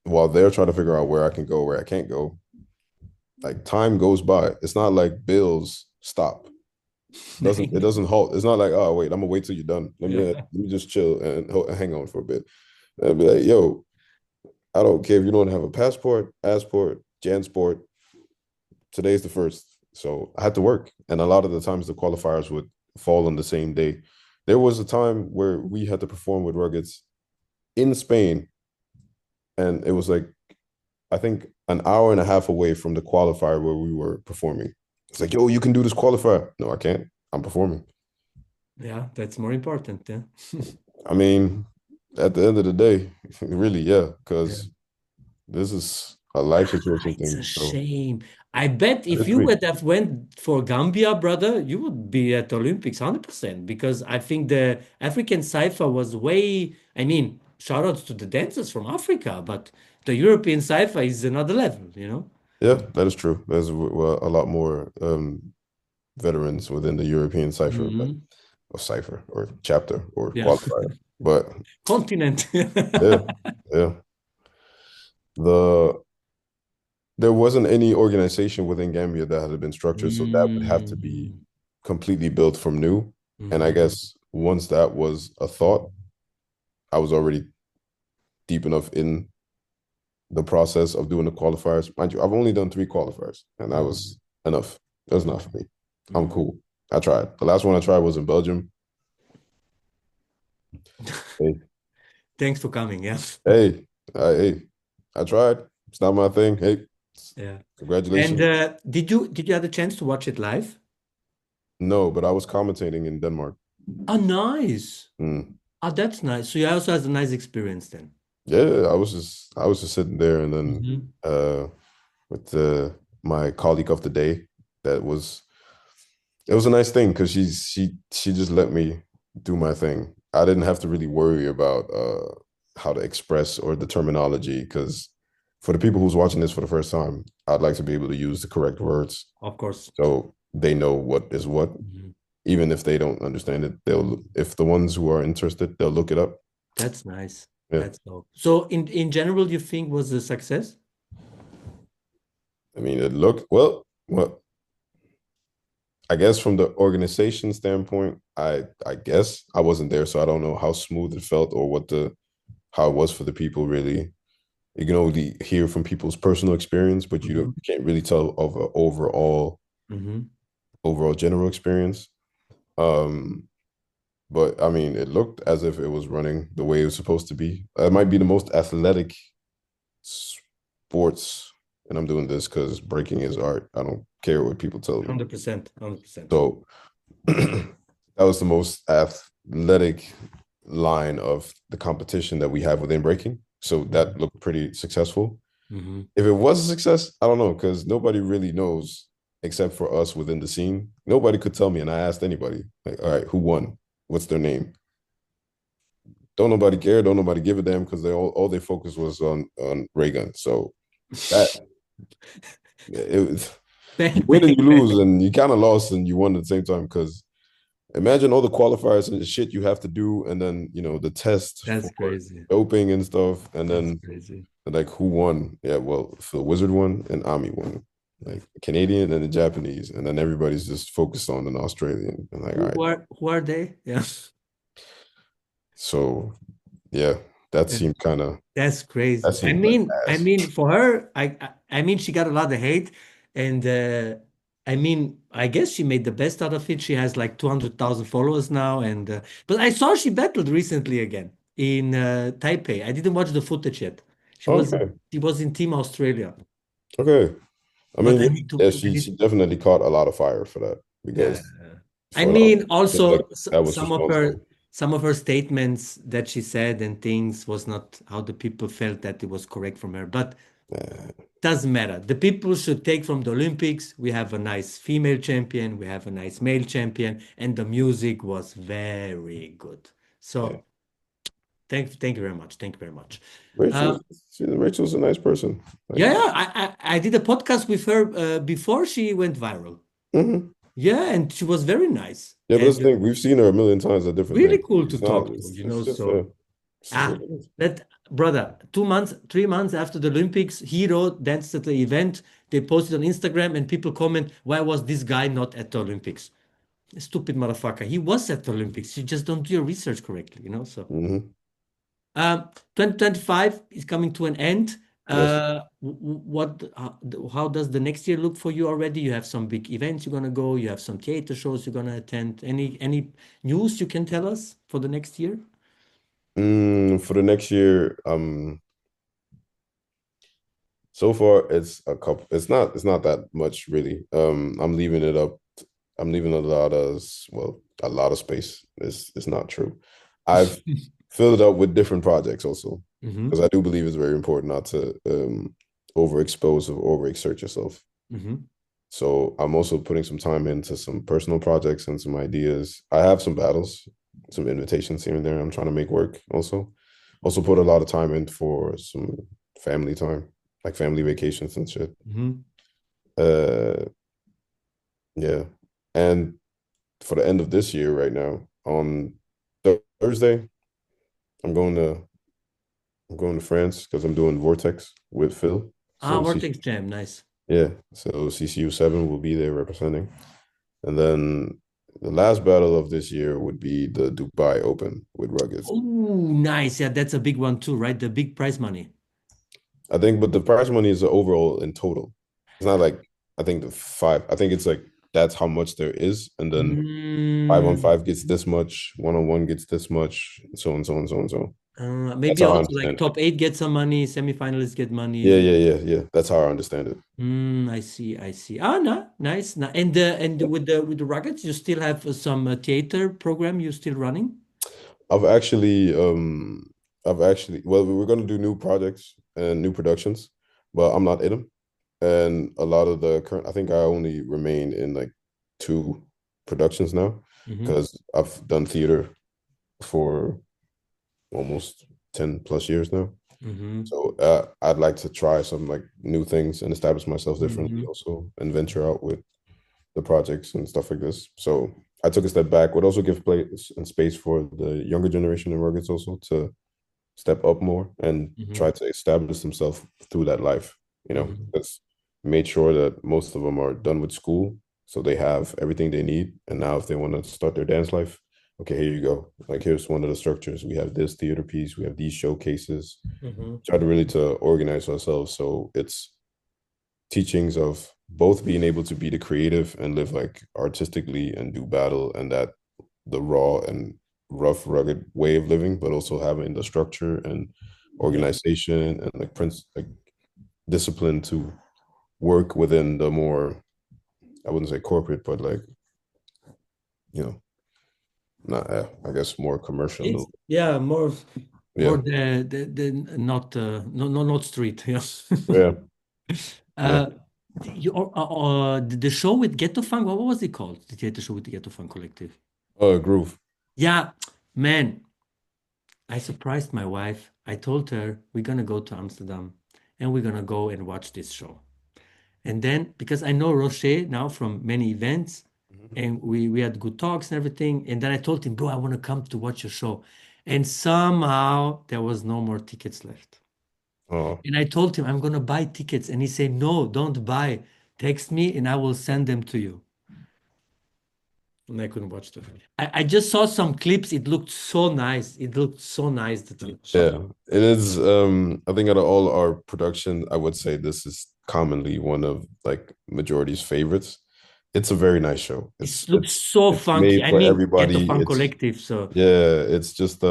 while they're trying to figure out where I can go, where I can't go, like time goes by. It's not like bills stop. It doesn't halt. It's not like, oh wait, I'm gonna wait till you're done. Let me just chill and hang on for a bit. And I'd be like, yo, I don't care if you don't have a passport, passport, Jansport. Today's the first. So I had to work. And a lot of the times the qualifiers would fall on the same day. There was a time where we had to perform with Ruggeds in Spain, and it was like, I think an hour and a half away from the qualifier where we were performing. It's like, yo, you can do this qualifier. No, I can't. I'm performing. Yeah, that's more important. Yeah. I mean, at the end of the day, really, yeah, Yeah. because this is a life situation It's a thing. So shame. I bet I if you agree. would have went for Gambia, brother, you would be at Olympics 100% because I think the African cypher was way, I mean, shout outs to the dancers from Africa, but the European cypher is another level, you know? Yeah, that is true. There's a lot more veterans within the European cipher, but Mhm. or cipher or chapter or Yeah. qualifier. But Continent. yeah, yeah. The there wasn't any organization within Gambia that had been structured, so that would have to be Mm. completely built from new. And I Mhm. guess once that was a thought, I was already deep enough in the process of doing the qualifiers. Mind you, I've only done 3 qualifiers, and that Mhm. was enough. That was enough Mhm. for me. I'm Mhm. cool. I tried. The last one I tried was in Belgium. Hey, Thanks for coming. Yeah. hey, hey, I tried. It's not my thing. Hey, Yeah. And congratulations. did you have the chance to watch it live? No, but I was commentating in Denmark. Oh, nice. Mm. Oh, that's nice. So you also has a nice experience then. Yeah, I was just sitting there, and then Hmm. with my colleague of the day, that was it was a nice thing because she just let me do my thing. I didn't have to really worry about how to express or the terminology, because for the people who's watching this for the first time, I'd like to be able to use the correct words Of course. so they know what is what. Mhm. Even if they don't understand it, they'll if the ones who are interested, they'll look it up. That's nice. Yeah. That's dope. So in general, you think was a success? I mean, it looked well, I guess from the organization standpoint, I guess I wasn't there, so I don't know how smooth it felt or what the how it was for the people really. You can only hear from people's personal experience, but Hmm. you can't really tell of an Hmm. overall general experience. Um, but I mean, it looked as if it was running the way it was supposed to be. It might be the most athletic sports, and I'm doing this because breaking is art. I don't care what people tell me. 100%. 100%. So that was the most athletic line of the competition that we have within breaking. So that Hmm. looked pretty successful. Hmm. If it was a success, I don't know, because nobody really knows except for us within the scene. Nobody could tell me, and I asked anybody, like, all right, who won? What's their name? Don't nobody care. Don't nobody give a damn because they all their focus was on Raygun. So that it was you Bang, win and bang, you lose, bang. and you kind of lost and you won at the same time, because imagine all the qualifiers and the shit you have to do, and then the test That's for crazy. doping and stuff, and That's then crazy. like who won? Yeah, well, Phil Wizard won and Ami won, like the Canadian and the Japanese, and then everybody's just focused on an Australian. And like, all right, Who are they? Yeah. so yeah, that seemed kind of That's that crazy. I seemed like mean, I ass. mean, for her, I mean, she got a lot of hate, and I mean, I guess she made the best out of it. She has like 200,000 followers now, and but I saw she battled recently again in Taipei. I didn't watch the footage yet. She was Okay, she was in Team Australia, okay. I but mean, I yeah, need to. yeah, I she need, definitely caught a lot of fire for that, yeah. because I for a lot of mean, people, it seemed like also that was some of her responsible. statements that she said and things was not how the people felt that it was correct from her, but. Yeah, Doesn't matter. The people should take from the Olympics. We have a nice female champion, we have a nice male champion, and the music was very good. yeah. So Thank you very much. Thank you very much. Rachel's Um, Rachel's a nice person. Like, yeah, yeah, I did a podcast with her before she went viral. mhm. Yeah, and she was very nice Yeah, but and that's the thing. We've seen her a million times at different really things. cool to It's not. talk to, It's just so. it's just what Ah, it is. that brother, 2 months, 3 months after the Olympics, Hero danced at the event. They posted on Instagram, and people comment, "Why was this guy not at the Olympics?" Stupid motherfucker. He was at the Olympics. You just don't do your research correctly, So, Hmm. 2025 is coming to an end. Yes. How does the next year look for you already? You have some big events you're gonna go. You have some theater shows you're gonna attend. Any news you can tell us for the next year? For the next year, so far it's a couple. It's not that much really. I'm leaving it up. I'm leaving a lot of space. It's not true. I've filled it up with different projects also because Mm-hmm. I do believe it's very important not to overexpose or overexert yourself. Mm-hmm. So I'm also putting some time into some personal projects and some ideas. I have some battles, some invitations here and there. I'm trying to make work also. Also put a lot of time in for some family time, like family vacations and shit. Mm-hmm. Uh yeah. And for the end of this year right now, on Thursday, I'm going to I'm going to France because I'm doing Vortex with Phil. Ah, So Vortex Jam, nice. yeah, so CCU7 will be there representing. And then the last battle of this year would be the Dubai Open with Ruggeds. Oh, nice. Yeah, that's a big one too, right? The big prize money. I think, but the prize money is the overall in total. It's not like I think the five. I think it's like that's how much there is, and then five on Mm, five gets this much, one on one gets this much, and so on, so on, so on, so. That's maybe how I also understand like it. top eight get some money, semifinalists get Yeah, money. yeah, yeah, yeah. That's how I understand it. I see, I see. Ah, no, nice. And with the Rockets, you still have some theater program you still running? I've actually, well, we were gonna do new projects and new productions, but I'm not in them. And a lot of the current, I think I only remain in like two productions now Mm-hmm. because I've done theater for almost 10 plus years now. Mm-hmm. So I'd like to try some like new things and establish myself differently Mm-hmm. also and venture out with the projects and stuff like this. So I took a step back, would also give place and space for the younger generation in Ruggeds also to step up more and Mm-hmm. try to establish themselves through that life. Mm-hmm. That's made sure that most of them are done with school, so they have everything they need. And now, if they want to start their dance life, okay, here you go. Like here's one of the structures. We have this theater piece. We have these showcases. Mm-hmm. Try to really to organize ourselves so it's teachings of both being able to be the creative and live like artistically and do battle and that the raw and rough rugged way of living but also having the structure and Yeah. organization and like discipline to work within the more I wouldn't say corporate but like you know not I guess more It's commercial. yeah, more Yeah, the not not street. Yeah. yeah, yeah. Uh, the show with Ghetto Funk, what was it called? The theater show with the Ghetto Funk Collective. Groove. Yeah, man, I surprised my wife. I told her we're gonna go to Amsterdam and we're gonna go and watch this show. And then because I know Rocher now from many events, and we had good talks and everything. And then I told him, bro, I want to come to watch your show. And somehow there was no more tickets left. Oh And I told him I'm gonna buy tickets, and he said, "No, don't buy. Text me, and I will send them to you." And I couldn't watch the. I just saw some clips. It looked so nice. It looked so nice that I shot. yeah, it is. I think out of all our production, I would say this is commonly one of like majority's favorites. It's a very nice show. It looks It's so it's funky. made I for mean, Ghetto everybody. Funk Collective. So Yeah, it's just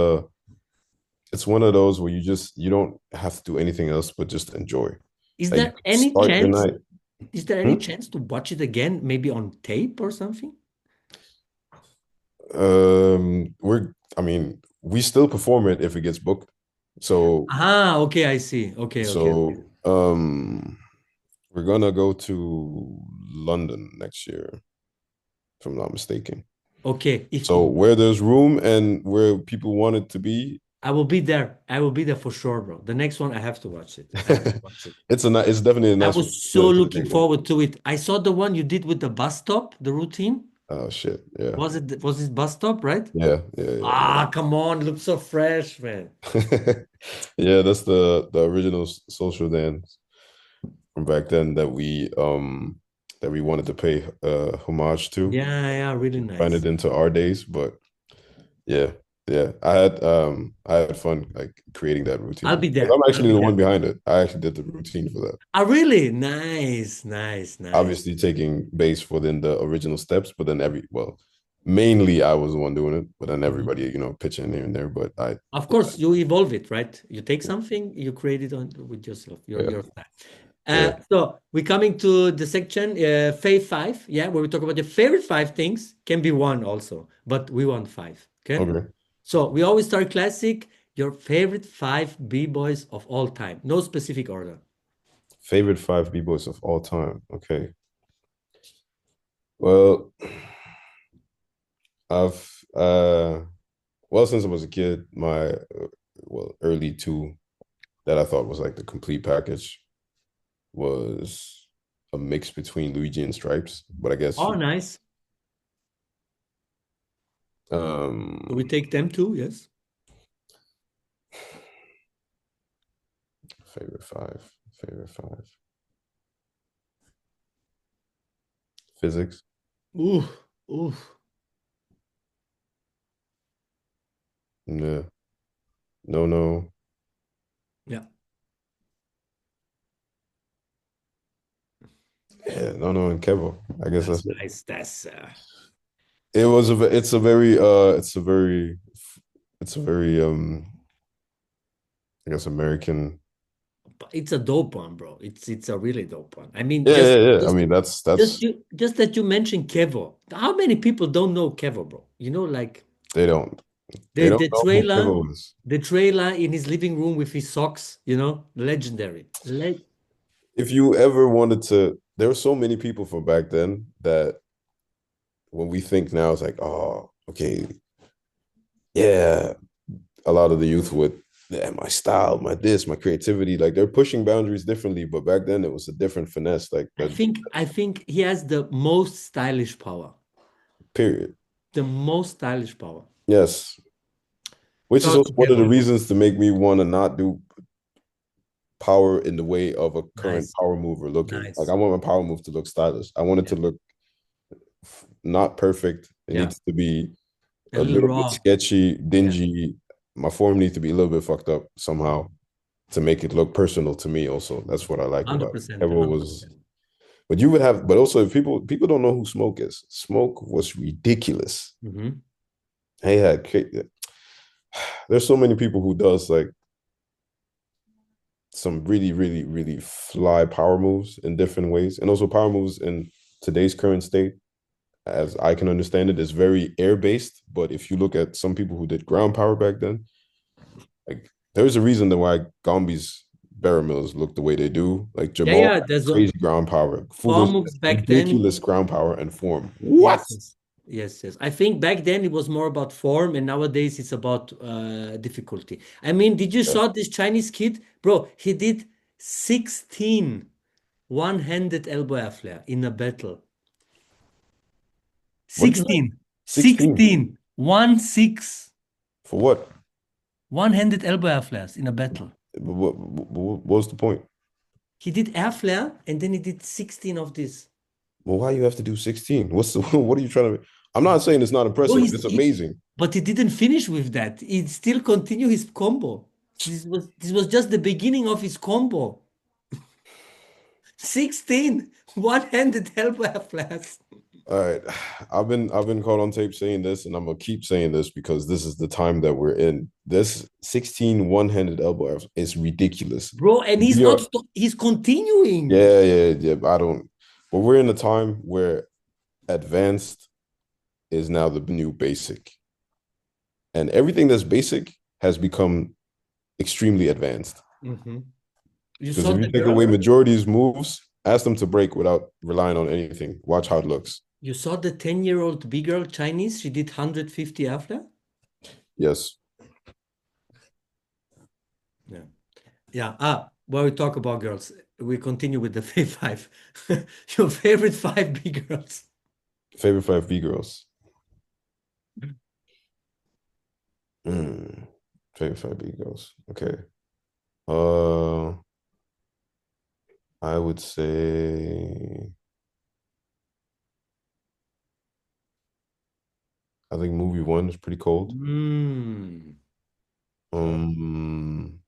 it's one of those where you don't have to do anything else but just enjoy. is Like there any start your chance? night. Is there any Hmm? chance to watch it again, maybe on tape or something? I mean, we still perform it if it gets booked. So Ah, okay, I see. Okay, okay, okay. so we're gonna go to London next year, if I'm not mistaken. Okay, if So where there's room and where people want it to be, I will be there. I will be there for sure, bro. The next one, I have to watch it. I have to watch it. It's definitely a I nice one was so to looking think about. forward to it. I saw the one you did with the bus stop, the routine. Oh shit. Yeah. Was this bus stop, right? Yeah. Yeah. Yeah. Ah, come on, it looks so fresh, man. Yeah. Yeah, that's the original social dance from back then that we wanted to pay homage to, Yeah, yeah, really find nice. it into our days. But yeah, yeah. I had fun like creating that I'll routine. be 'Cause there. I'm I'll actually be the there. one behind it. I actually did the routine for that. Ah, really? Nice, nice, nice. Obviously taking base within the original steps, but then mainly I was the one doing it, but then Mhm. everybody, pitching here and there. But Of course, you evolve it, right? You take something, you create it on with yourself, yeah, your style. yeah. So we're coming to the section, fave five, yeah, where we talk about your favorite five things. Can be one also, but we want five. Okay. Okay. So we always start classic. Your favorite five b-boys of all time. No specific order. Favorite five B-boys of all time. Okay. Well, I've well, since I was a kid, my early two that I thought was like the complete package was a mix between Luigi and Stripes, but I guess Oh, nice. So we um take them too. Yes. favorite five, favorite five. Physics. Ooh, ooh. No, no, no. Yeah, Yeah, no, no, and Kevo. I guess that's that's it. nice. That's It's a very I guess American. it's a dope one, bro. It's a really dope one. I mean, Yeah, yeah, yeah. I mean, that's just that you mentioned Kevo. How many people don't know Kevo, bro? You know, like they don't the know the who trailer, Kevo is. the trailer in his living room with his socks. You know, legendary. If you ever wanted to, there were so many people from back then that when we think now, it's like, oh, okay, yeah. A lot of the youth would, yeah, my style, my this, my creativity, like they're pushing boundaries differently. But back then, it was a different finesse, like that. I think he has the most stylish power. Period. The most stylish power. Yes, which Shout is out also to one of the Kevo. reasons to make me want to not do power in the way of a current Nice, power move or looking. Like nice. I want my power move to look stylish. I want it Yeah, to look not perfect. It yeah. needs to be A a little little bit raw. sketchy, Yeah, dingy. My form needs to be a little bit fucked up somehow to make it look personal to me. Also, that's what I like about it. 100%, Kevo was, 100%. but you would have, but also if people don't know who Smoke is. Smoke was ridiculous. Hmm. He had there's so many people who does like some really, really, really fly power moves in different ways, and also power moves in today's current state, as I can understand it, is very air based. But if you look at some people who did ground power back then, like there's a reason why Gombi's barrel mills look the way they do. Like Yeah, Jamal yeah. had There's a crazy ground power. power Fugo's moves back then. ridiculous ground power and form. Yes, What? yes, yes, yes. I think back then it was more about form, and nowadays it's about difficulty. I mean, did you Yeah. saw this Chinese kid, bro? He did 16 one-handed elbow air flare in a battle. What did you say? 16, 16. 16, 1-6 For what? one-handed elbow air flares in a battle. What was the point? He did air flare, and then he did 16 of this. Well, why you have to do 16? What's the what are you trying to? I'm not saying it's not Bro, impressive. It's amazing. but he didn't finish with that. He still continued his combo. This was just the beginning of his combo. 16 one-handed elbow flares. All right. I've been caught on tape saying this, and I'm gonna keep saying this because this is the time that we're in. This 16 one-handed elbow is ridiculous. Bro, and he's We not are, he's continuing. yeah, yeah, yeah. I don't, but we're in a time where advanced is now the new basic, and everything that's basic has become extremely advanced. Mhm. You Because saw if you the take away girl? majority's moves, ask them to break without relying on anything. Watch how it looks. You saw the 10-year-old big girl Chinese? She did 150 air flare? Yes. Yeah. While we talk about girls, we continue with the five. Your favorite five big girls. Favorite five B girls. Mm, favorite five B girls. Okay. Uh, I would say I think movie one is pretty cold. Mm. Oh, Um,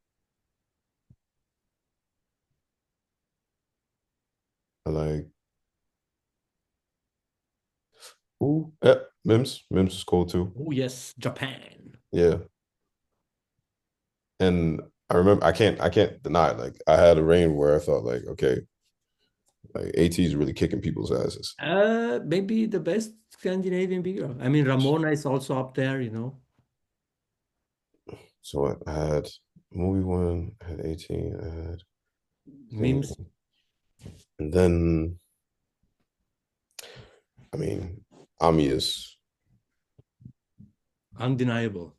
I like yeah, Mims. Mims is cold too. oh yes, Japan. Yeah. And I remember I can't deny it. Like I had a reign where I thought like, okay, like AT is really kicking people's asses. Maybe the best Scandinavian big girl. I mean, Ramona is also up there, you know. So I had movie one, I had 18, I had thing. Mims, And then I mean, Ami is undeniable.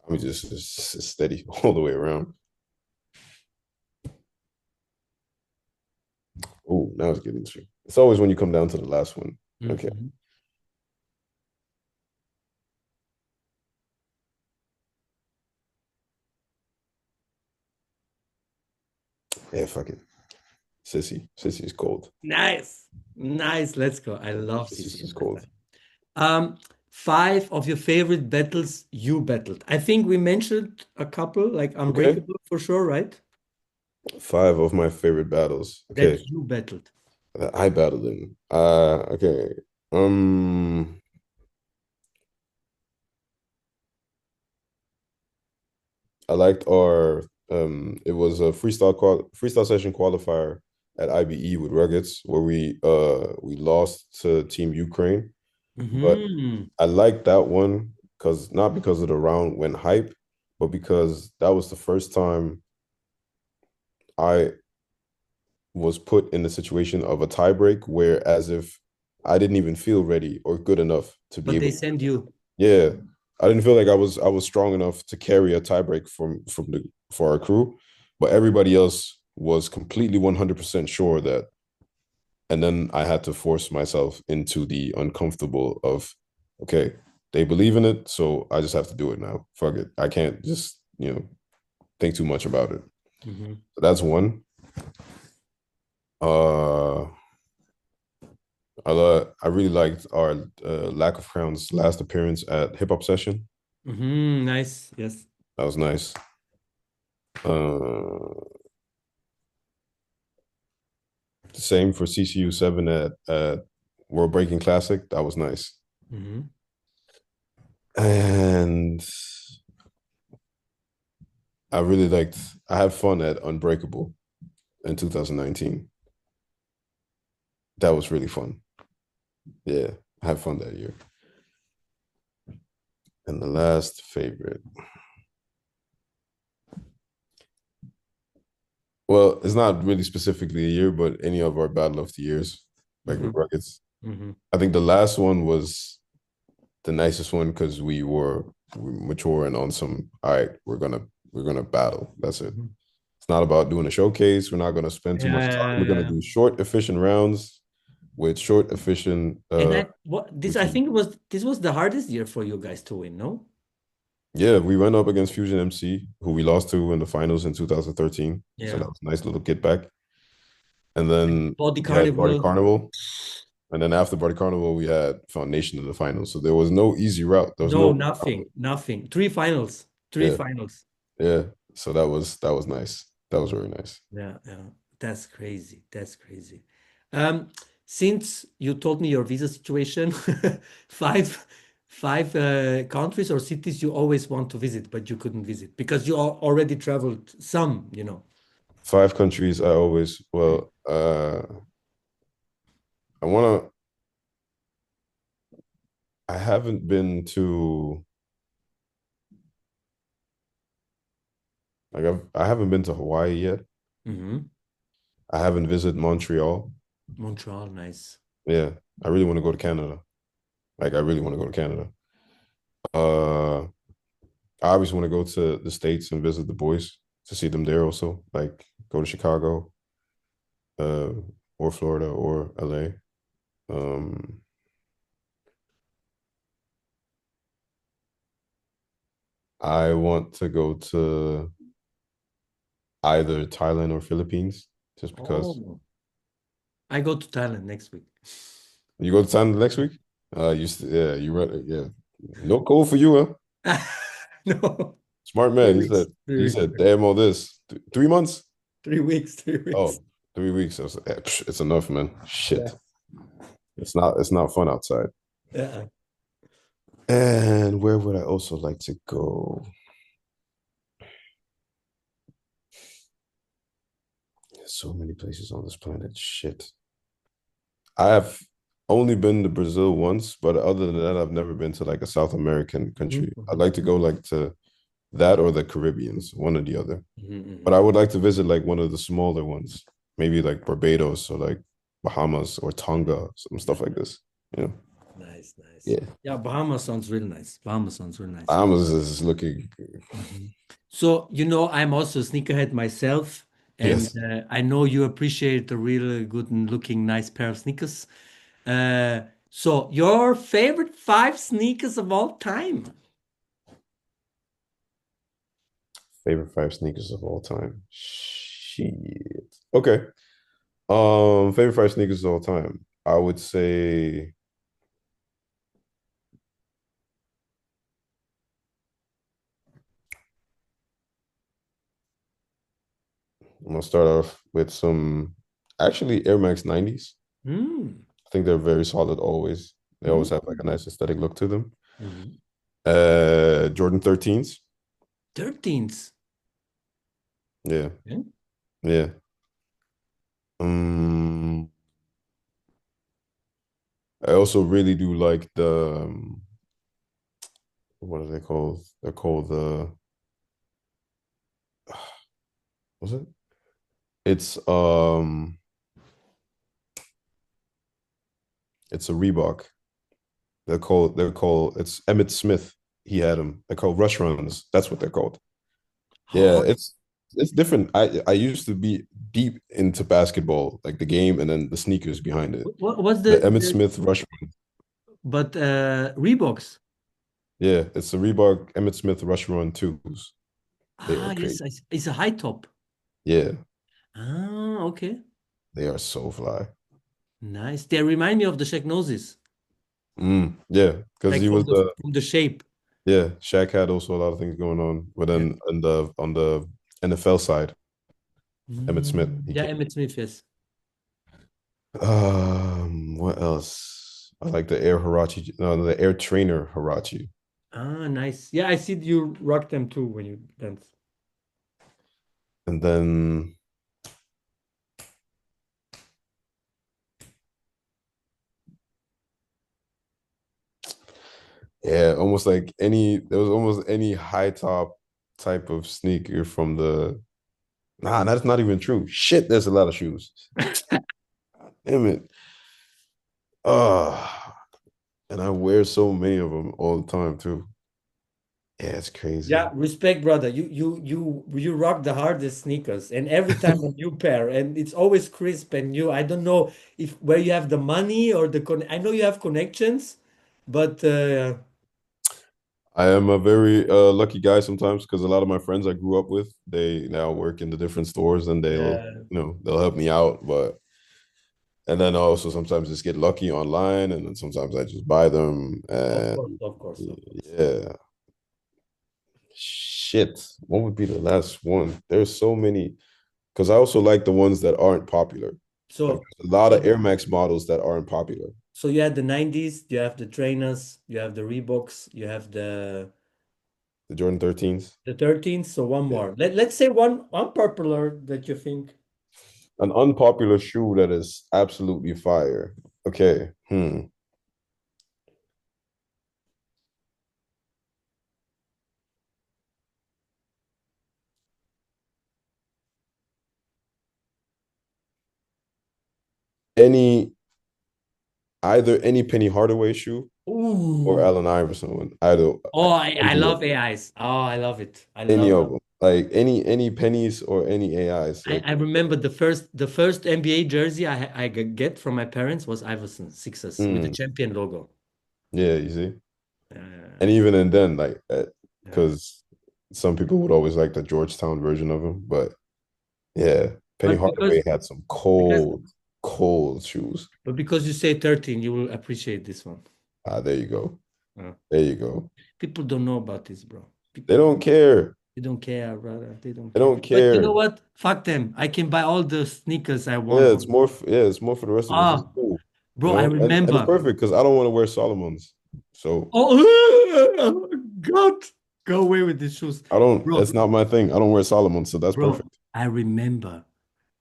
Ami just is steady all the way around. Oh, now it's getting interesting. It's always when you come down to the last one. Okay. Mhm. Yeah, fuck it. Sissy. Sissy is cold. Nice. Nice. Let's go. I love Sissy's CC. just cold. Um, five of your favorite battles you battled. I think we mentioned a couple, like Okay. Unbreakable for sure, right? Five of my favorite battles. That Okay. you battled. That I battled in. Okay. I liked our it was a freestyle session qualifier at IBE with Ruggeds where we lost to Team Ukraine. But Hmm. I liked that one because not because of the round went hype, but because that was the first time I was put in the situation of a tiebreak where as if I didn't even feel ready or good enough to be But able they to. send you. Yeah. I didn't feel like I was strong enough to carry a tiebreak from the for our crew, but everybody else was completely 100% sure that, and then I had to force myself into the uncomfortable of okay, they believe in it, so I just have to do it now. Fuck it. I can't just, think too much about it. Mhm. So that's one. Uh I really liked our Lack of Crown's last appearance at Hip Hop Session. Nice. Yes. That was nice. Uh, same for CCU7 at World Breaking Classic. That was nice. Mhm. And I really liked, I had fun at Unbreakable in 2019. That was really fun. Yeah, I had fun that year. And the last favorite. Well, it's not really specifically a year, but any of our Battle of the Years, like with Mhm. Rockets. Mhm. I think the last one was the nicest one because we mature and on some, all right, we're gonna battle. That's it. Mhm. It's not about doing a showcase. We're not gonna spend too Yeah, much time. yeah, We're gonna yeah. do short, efficient rounds with short, efficient And I routine. think this was the hardest year for you guys to win, no? Yeah, we went up against Fusion MC, who we lost to in the finals in 2013. So that Yeah. was a nice little get back. And then Body we had Party Carnival. Carnival. And then after Party Carnival, we had Foundation in the finals. So there was no easy route. There was No, no nothing, nothing. Three finals. Three yeah, finals. yeah. So that was nice. That was very nice. Yeah, yeah. That's crazy. That's crazy. Um, since you told me your visa situation, five five countries or cities you always want to visit, but you couldn't visit because you already traveled some, you know. Five countries I always I wanna I haven't been to I haven't been to Hawaii yet. Hmm. I haven't visited Montreal. Montreal, nice. Yeah, I really want to go to Canada. Like I really want to go to Canada. Uh I obviously want to go to the States and visit the boys. to see them there also. Like go to Chicago, uh, or Florida or LA. Um, I want to go to either Thailand or Philippines, just because. Oh, I go to Thailand next week. You go to Thailand next week? Yeah, you read, yeah. No code for you, huh? No, Smart three man. weeks, He said, damn all this. 3 months? 3 weeks, 3 weeks. Oh, 3 weeks. I was like, it's enough, man. Yeah, Shit. It's not fun outside. yeah. And where would I also like to go? There's so many places on this planet. Shit. I have only been to Brazil once, but other than that, I've never been to like a South American country. I'd Mhm, like to go like to that or the Caribbeans, one or the other. mhm, But I mhm. would like to visit like one of the smaller ones, maybe like Barbados or like Bahamas or Tonga, some stuff like this. You know? Nice, nice. Yeah. Yeah, Bahamas sounds really nice. Bahamas sounds really nice. Bahamas is looking, Mhm. So, I'm also a sneakerhead myself, and yes. I know you appreciate a really good and looking nice pair of sneakers. So, your favorite five sneakers of all time? Favorite five sneakers of all time. Shit. Okay. Favorite five sneakers of all time. I would say I'm gonna start off with some actually Air Max 90s. Hmm. I think they're very solid always. They always have like a Hmm. nice aesthetic look to them. Mhm. Jordan 13s. 13s. Yeah. Yeah. Yeah. Um, I also really do like the what are they called? They're called the what's it? It's it's a Reebok. They're called it's Emmett Smith. He had them. They're called rush runs. That's what they're called. Yeah, How, it's different. I used to be deep into basketball, like the game and then the sneakers behind it. what's The Emmett Smith rush run. but Reeboks? Yeah, it's the Reebok Emmett Smith rush run twos. They are Ah, crazy. yes, it's a high top. Yeah, Ah, okay. they are so fly. Nice. They remind me of the Shaqnosis, Yeah, because like he was from the shape. yeah, Shaq had also a lot of things going on. But Yeah. then on the NFL side, Emmett Smith, he Yeah, came. Emmett Smith, yes. What else? I like the Air Hirachi, no, the Air Trainer Hirachi. Ah, nice. Yeah, I see you rock them too when you dance. And then yeah, almost like there was almost any high top type of sneaker from the that's not even true. Shit, there's a lot of shoes. Damn it. Uh and I wear so many of them all the time too. Yeah, it's Yeah, crazy. respect, brother. You rock the hardest sneakers, and every time a new pair, and it's always crisp and new. I don't know if where you have the money or the con. I know you have connections, but I am a very lucky guy sometimes because a lot of my friends I grew up with, they now work in the different stores and yeah, they'll help me out. But and then I also sometimes just get lucky online and then sometimes I just buy them of and course, of course, of course. yeah. Shit. What would be the last one? There's so many because I also like the ones that aren't popular. Like So, there's a lot so, of Air Max models that aren't popular. so you had the 90s, you have the trainers, you have the Reeboks, you have The Jordan 13s. the 13s. So one Yeah. more. Let's say one unpopular that you think. An unpopular shoe that is absolutely fire. Okay. Any Either any Penny Hardaway shoe or Ooh. Allen Iverson one. Either Oh, I any of love them. AIs. Oh, I love it. I Any love of it. them. like any pennies or any AIs. Like, I remember the first NBA jersey I get from my parents was Iverson Sixers with the mm, champion logo. yeah, you see. And Uh, even and then, like, yeah. because some people would always like the Georgetown version of him, but yeah, Penny But Hardaway had some because cold shoes. because you say 13, you will appreciate this one. Ah, there you go. Uh, There you go. people don't know about this, bro. They People don't care. they don't care, brother. They don't They care. don't But you know care. what? Fuck them. I can buy all the sneakers I want. Yeah, it's more for the rest of us. It's Ah, cool, bro, I and it's remember. perfect because I don't want to wear Solomon's. So Oh, God, go away with these shoes, I don't, bro. it's not my thing. I don't wear Solomon's, so that's Bro, perfect. I remember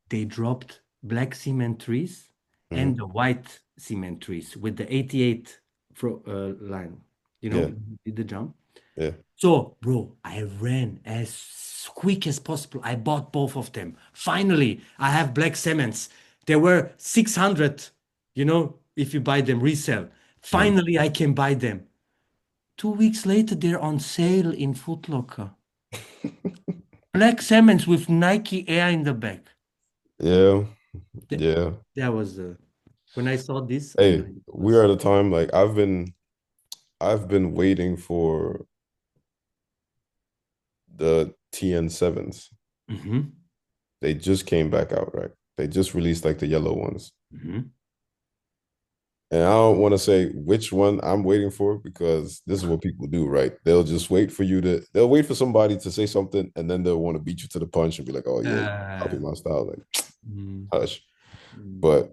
they dropped black cement trees and Mhm. the white cement trees with the 88 line. You know, Yeah, did the jump. yeah. So, bro, I ran as quick as possible. I bought both of them. Finally, I have black cements. They were 600, if you buy them resell. Mhm. Finally, I can buy them. 2 weeks later, they're on sale in Foot Locker. Black cements with Nike Air in the back. Yeah, Th- yeah. That was when I saw this, I know Hey, it we're was. at a time like I've been waiting for the TN7s. Hmm. They just came back out, right? They just released like the yellow ones. Hmm. And I don't want to say which one I'm waiting for because this is what people do, right? They'll wait for somebody to say something and then they'll want to beat you to the punch and be like, oh yeah, you copy Uh, my style. Like, mm, hush. mm. But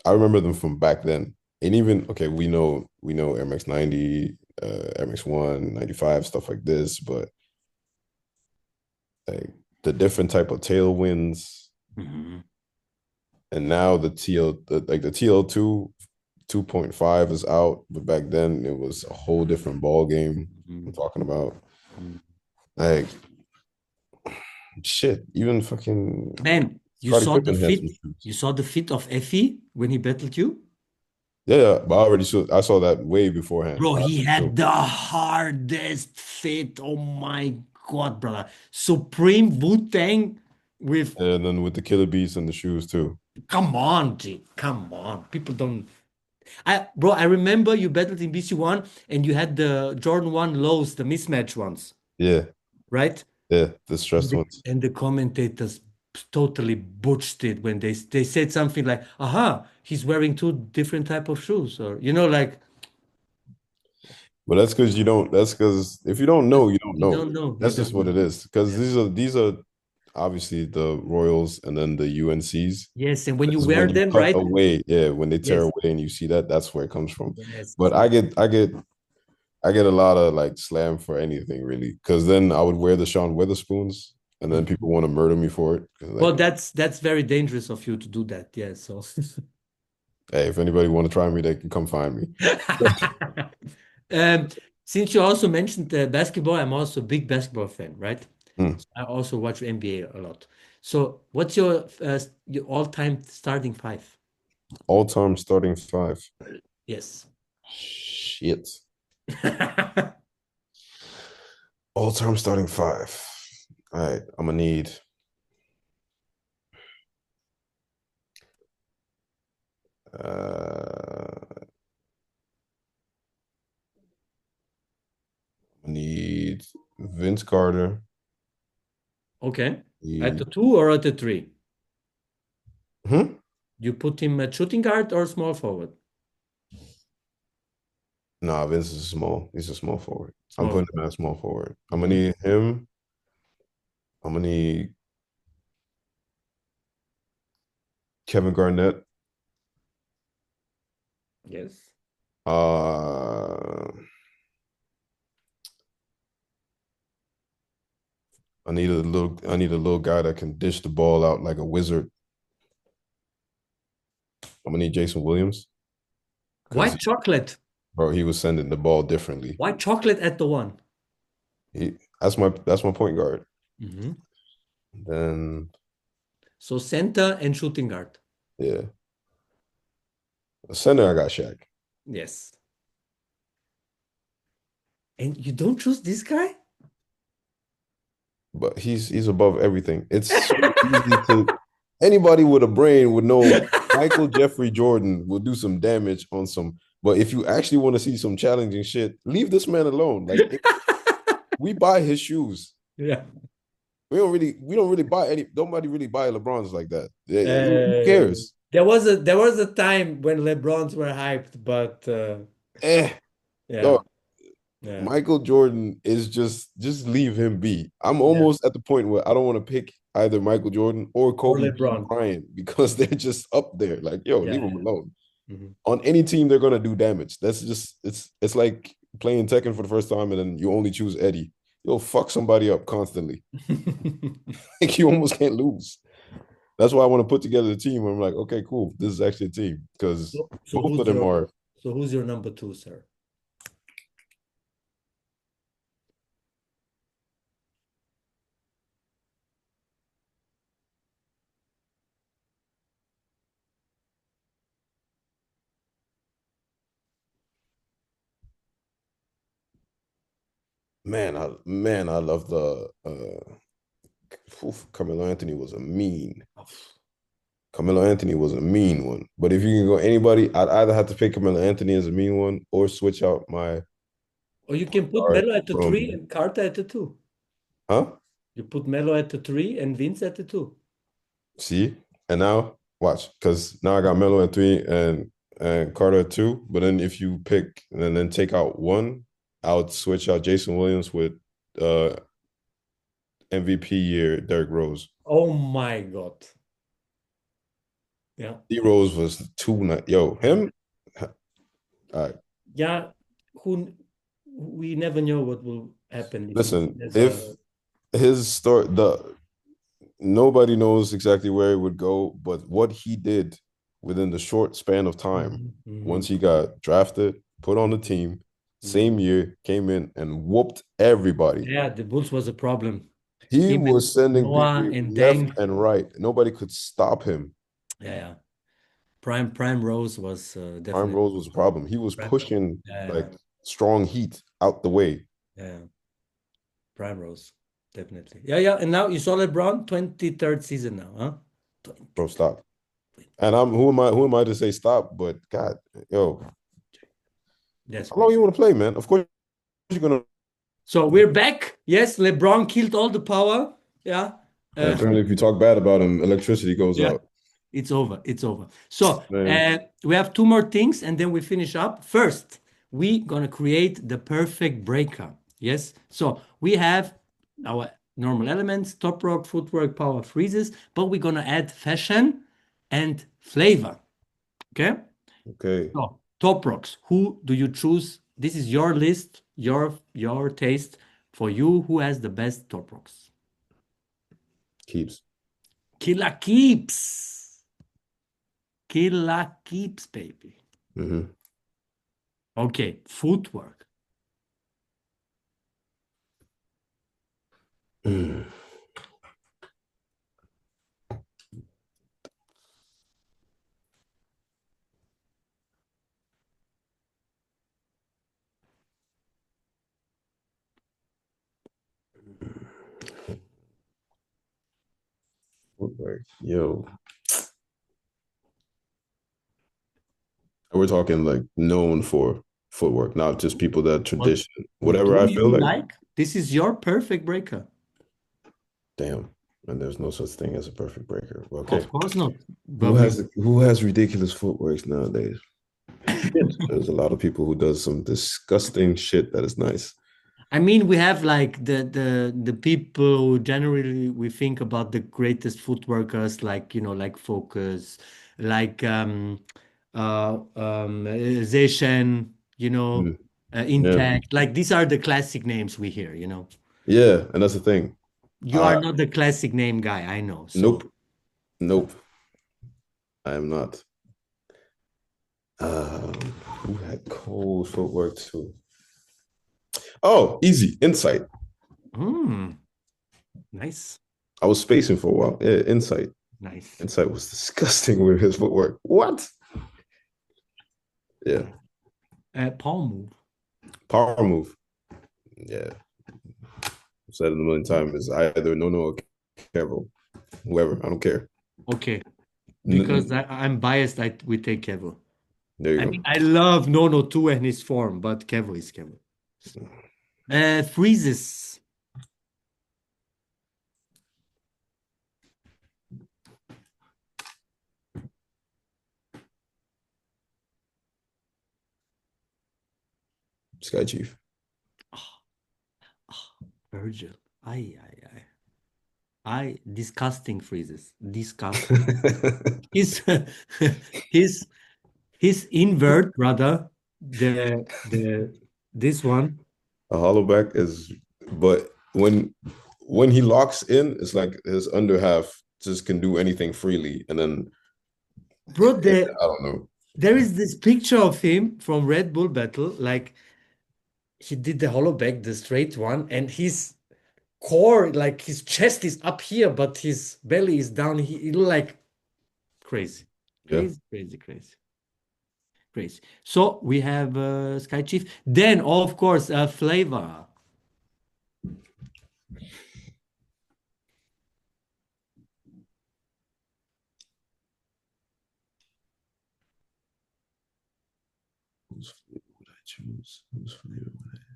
I remember them from back then. And even okay, we know MX90, MX1, 95, stuff like this, but like the different type of tailwinds, Mhm. and now the TL2 2.5 is out, but back then it was a whole different ball game. I'm Mhm. talking about Mhm. like shit. Even fucking Man, you Scottie saw the Pippen had some fit. shoes. You saw the fit of Effie when he battled you? Yeah, yeah, but I saw that way beforehand. Bro, I he actually had the hardest fit. Oh my God, brother. Supreme Wu-Tang with, and then with the Killer Beats and the shoes too. come on, G. Come on. People don't. Bro, I remember you battled in BC1 and you had the Jordan 1 lows, the mismatch ones, Yeah, right? yeah, the stressed ones. And the commentators totally butched it when they said something like, "Aha, he's wearing two different type of shoes," or like But that's because you don't. That's because if you don't know, you don't you know. don't know, you That's don't just what know. it is. Because Yeah. these are obviously the Royals and then the UNCs. Yes, and when you This is wear when you them, cut right? away. Yeah, when they tear Yes, away and you see that, that's where it comes from. yes. But I get a lot of like slam for anything really. Because then I would wear the Sean Witherspoons, and then people Mhm. want to murder me for it. 'Cause Well, like, that's very dangerous of you to do that. Yeah. So, hey, if anybody want to try me, they can come find me. um, since you also mentioned basketball, I'm also a big basketball fan, right? Hmm. I also watch NBA a lot. So, what's your all-time starting five? All-time starting five. Yes. Shit. All-time starting five. All right, I'm gonna need. Uh, I need Vince Carter. Okay. At the Need, two or at the three? hmm? You put him at shooting guard or small forward? Nah, Vince is small. He's a small forward. I'm Small putting him forward. at small forward. I'm gonna Mhm. need him. I'm gonna need Kevin Garnett. Yes. Uh, I need a little guy that can dish the ball out like a wizard. I'm gonna need Jason Williams because White chocolate. bro, he was sending the ball differently. White chocolate at the one. That's my point guard. Mhm. Then So center and shooting guard. yeah, center I got Shaq. Yes. And you don't choose this guy? but he's above everything. It's so easy to anybody with a brain would know Michael Jeffrey Jordan will do some damage on some. But if you actually want to see some challenging shit, leave this man alone. Like we buy his shoes. Yeah. We don't really buy any. Nobody really buy LeBrons like that. Who Uh, cares? there was a time when LeBrons were hyped, but Eh. yeah, Oh, yeah. Michael Jordan is just leave him be. I'm Yeah. almost at the point where I don't want to pick either Michael Jordan or Or Kobe LeBron. Bryant because they're just up there. Like, yo, leave Yeah. them alone. Mhm. On any team, they're gonna do damage. That's just it's like playing Tekken for the first time and then you only choose Eddie. You'll fuck somebody up constantly. Like you almost can't lose. That's why I want to put together a team where I'm like, okay, cool. This is actually a team because So both of them are. who's your number two, sir? Man, I love the Carmelo Anthony was a mean. Carmelo Anthony was a mean one. But if you can go anybody, I'd either have to pick Carmelo Anthony as a mean one or switch out my Or you can put guard Melo at the three from and Carter at the two. huh? You put Melo at the three and Vince at the two. See? And now watch, because now I got Melo at 3 and Carter at 2. But then if you pick and then take out one, I would switch out Jason Williams with uh MVP year Derrick Rose. Oh my God. Yeah. D Rose was yo, him. All right. Yeah. Who we never know what will happen if he Listen, has a if his story the nobody knows exactly where he would go, but what he did within the short span of time, Mhm, mhm, once he got drafted, put on the team, mhm. same year, came in and whooped everybody. Yeah, the Bulls was a problem. He Him and was sending Noah people and left Deng. and right. Nobody could stop him. Yeah, yeah. Prime Rose was Prime definitely Rose was a problem. He was Prime. pushing Yeah, like strong heat out the way. yeah, yeah. Prime Rose, definitely. Yeah, yeah. And now you saw LeBron, 23rd season now, huh? Bro, 23rd. stop. And I'm who am I to say stop? But God, yo, That's how long crazy. you want to play, man? Of course you're gonna. So we're back. Yes, LeBron killed all the power. Yeah. And Uh, apparently, if you talk bad about him, electricity goes yeah. out. It's over. It's over. So Man, we have two more things and then we finish up. First, we gonna create the perfect breaker. Yes. So we have our normal elements, top rock, footwork, power, freezes, but we're gonna add fashion and flavor. Okay. okay, So top rocks. Who do you choose? This is your list, your taste. For you, who has the best top rocks? keeps. Killer keeps. Killer keeps, baby. Mm-hmm. Okay, footwork. Mm. Footwork. Yo, we're talking like known for footwork, not just people that What tradition. what Whatever do I feel you like. like? This is your perfect breaker. Damn, and there's no such thing as a perfect breaker. Okay, Of course not. But we who has ridiculous footworks nowadays? Shit. There's a lot of people who does some disgusting shit that is nice. I mean we have like the people who generally we think about the greatest footworkers like like Focus, like Zeshen, Mm. Yeah, Intact. Like these are the classic names we hear. yeah, and that's the thing. You Uh, are not the classic name guy, I know. So nope, nope, I am not. Who had cold footwork too? Oh, easy insight. hmm, nice, I was spacing for a while. Yeah, insight. nice. Insight was disgusting with his footwork. What? Yeah, Palm move. power move. Yeah, said it a million times, is either Nono or Kevo, whoever. I don't care. Okay, because N- I'm biased, we take Kevo. there you I go. mean, I love Nono too and his form, but Kevo is Kevo. Freezes. Sky Chief. Virgil. Disgusting freezes. Disgusting. His his his invert, brother. The this one. A hollowback is, but when he locks in, it's like his under half just can do anything freely, and then Bro, I don't know. there is this picture of him from Red Bull Battle. Like he did the hollowback, the straight one, and his core, like his chest is up here, but his belly is down. He look like crazy. Yeah, Crazy, crazy, crazy. Crazy. So we have Sky Chief. Then, of course, Flavor. whose flavor would I choose? Whose flavor would I?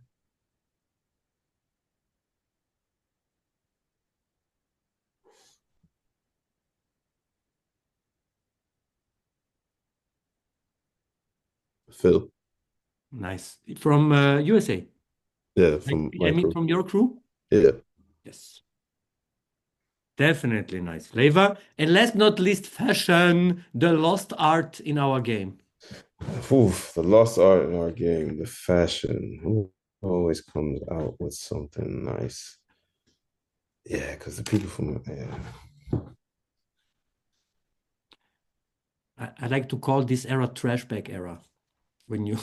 Phil. Nice. From USA. Yeah, Like, from I my mean, crew. from your crew? Yeah. Yes. Definitely nice flavor. And last but not least, fashion, the lost art in our game. Oof, the lost art in our game, the fashion. Who always comes out with something nice? Yeah, because the people from I like to call this era trash bag era. When you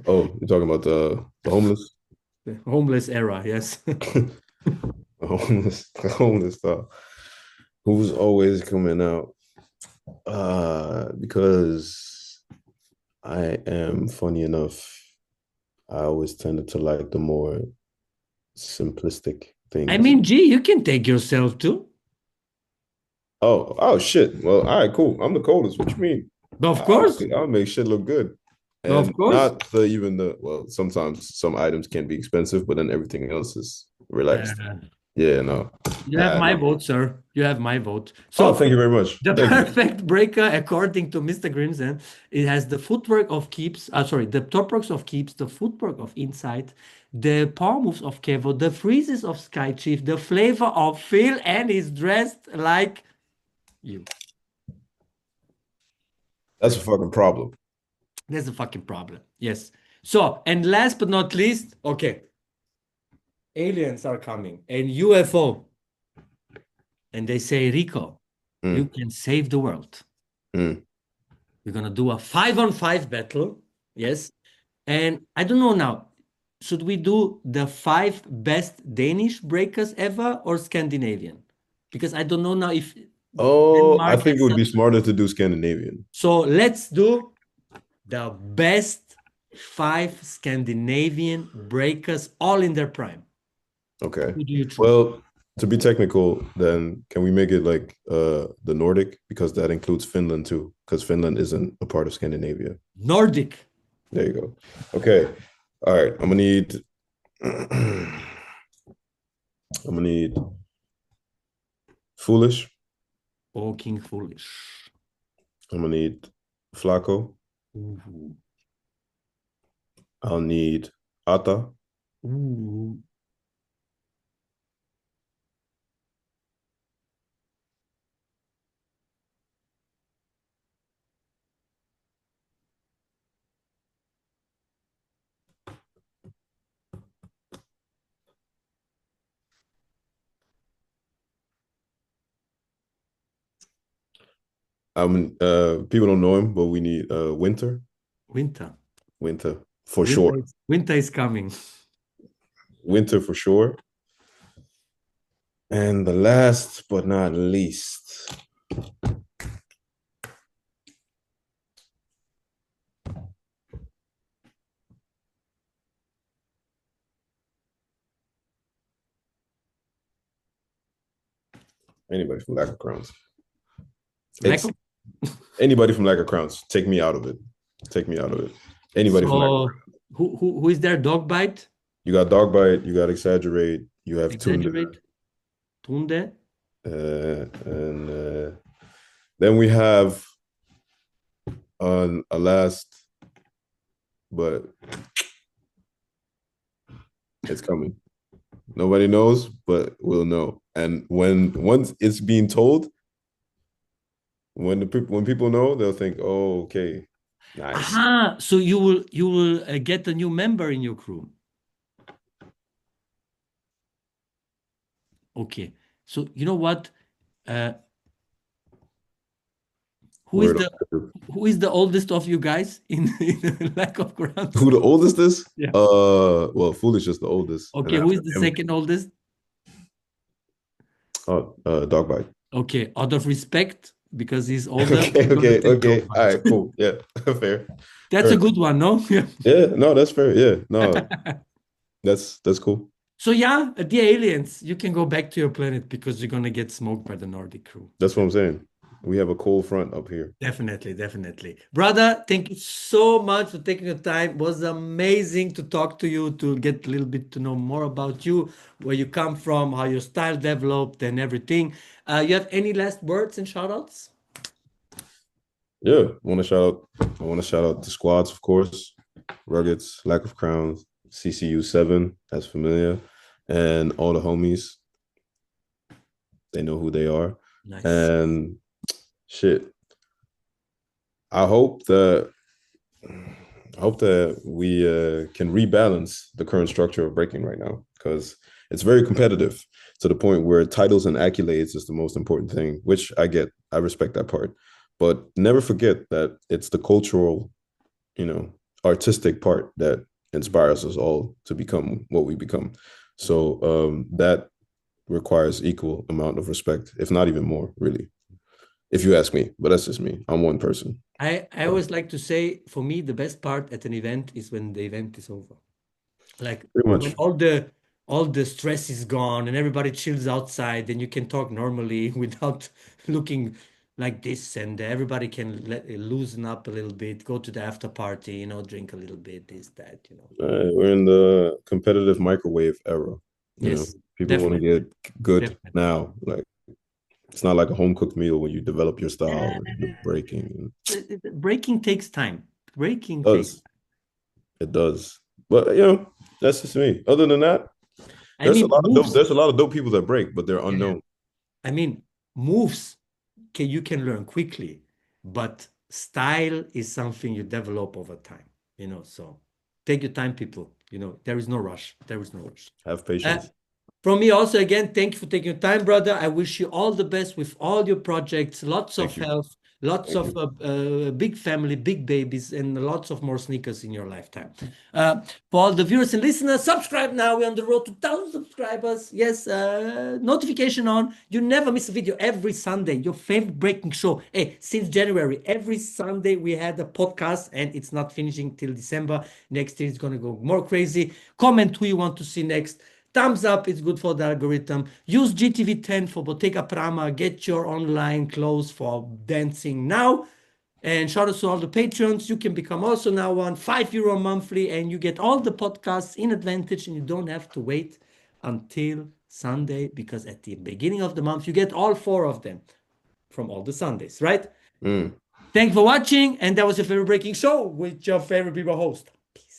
oh, you're talking about the homeless, the homeless era, yes. the homeless stuff. Who's always coming out? Because I am funny enough. I always tended to like the more simplistic I things. mean, gee, you can take yourself too. Oh shit. Well, all right, cool. I'm the coldest. What you mean? Of course. I'll make shit look good. Of And course. not the even the well, sometimes some items can be expensive, but then everything else is relaxed. Uh, Yeah, no. you have my No. vote, sir. You have my vote. Oh, So thank you very much. the Thank you. perfect breaker, according to Mr. Griimsen, it has the footwork of Keeps, sorry, the top works of Keeps, the footwork of Insight, the power moves of Kevo, the freezes of Sky Chief, the flavor of Phil, and is dressed like you. That's a fucking problem. That's a fucking problem. Yes. So, and last but not least, okay, aliens are coming and UFO, and they say, Rico, you Mm, can save the world. mm. We're gonna do a 5-on-5 battle. Yes. And I don't know now. Should we do the 5 best Danish breakers ever or Scandinavian? Because I don't know now if Oh, I Denmark think it has would be such. smarter to do Scandinavian. So let's do the best 5 Scandinavian breakers, all in their prime. Okay. Who do you choose? Well, to be technical, then can we make it like the Nordic because that includes Finland too? Because Finland isn't a part of Scandinavia. Nordic. There you go. Okay. All right. I'm gonna need I'm gonna need Foolish. Oh, King Foolish. I'm gonna need Flaco. Ooh. I'll need Ata. Ooh. People don't know him, but we need Winter. Winter. Winter for sure. Winter is coming. Winter for sure. And the last but not least, Anybody from Lack of Crowns. Lack It's anybody from Lack of Crowns. Take me out of it. Take me out of it. Anybody from Lack of Crowns. Who is there? Dog bite? You got Dog Bite, you got Exaggerate, you have Tunde. Tunde. And then we have on a last, but it's coming. Nobody knows, but we'll know. And once it's being told, when people know, they'll think, "Oh, okay, nice." Aha! So you will get a new member in your crew. Okay. So you know what? Who is the oldest of you guys in Lack of Crowns? Who the oldest is? Yeah. Well, Foolish is the oldest. Okay, who is the second oldest? Dog Bite. Okay, out of respect, because he's older. Okay. All right, cool. Yeah, fair. That's fair. A good one, no? Yeah, no, that's fair. Yeah, no, that's cool. So yeah, the aliens, you can go back to your planet because you're gonna get smoked by the Nordic crew. That's what I'm saying. We have a cold front up here. Definitely. Brother, thank you so much for taking your time. It was amazing to talk to you, to get a little bit to know more about you, where you come from, how your style developed and everything. You have any last words and shout outs? Yeah, I want to shout out the squads, of course. Ruggeds, Lack of Crowns, CCU7, that's familiar, and all the homies. They know who they are. Nice. And shit. I hope that we can rebalance the current structure of breaking right now, because it's very competitive to the point where titles and accolades is the most important thing, which I get. I respect that part. But never forget that it's the cultural, artistic part that inspires us all to become what we become. So that requires equal amount of respect, if not even more, really. If you ask me, but that's just me. I'm one person. I always like to say, for me, the best part at an event is when the event is over. Like when all the stress is gone and everybody chills outside, then you can talk normally without looking like this, and everybody can loosen up a little bit, go to the after party, drink a little bit, this, that, We're in the competitive microwave era. Yes, people want to get good now. Like, it's not like a home cooked meal when you develop your style and breaking. Breaking takes time. It does. But that's just me. Other than that, there's a lot of dope people that break, but they're unknown. I mean, moves you can learn quickly, but style is something you develop over time. So take your time, people. There is no rush. Have patience. From me also, again, thank you for taking your time, brother. I wish you all the best with all your projects, lots of health, lots of big family, big babies, and lots of more sneakers in your lifetime. For all the viewers and listeners, subscribe now. We're on the road to 1,000 subscribers. Yes, notification on. You never miss a video every Sunday. Your favorite breaking show. Hey, since January, every Sunday we had a podcast, and it's not finishing till December. Next year it's going to go more crazy. Comment who you want to see next. Thumbs up, it's good for the algorithm. Use GTV10 for Bottega Prama. Get your online clothes for dancing now. And shout out to all the patrons. You can become also now one, €5 monthly, and you get all the podcasts in advantage, and you don't have to wait until Sunday, because at the beginning of the month, you get all 4 of them from all the Sundays, right? Thanks for watching, and that was your favorite breaking show with your favorite BBoy host. Peace.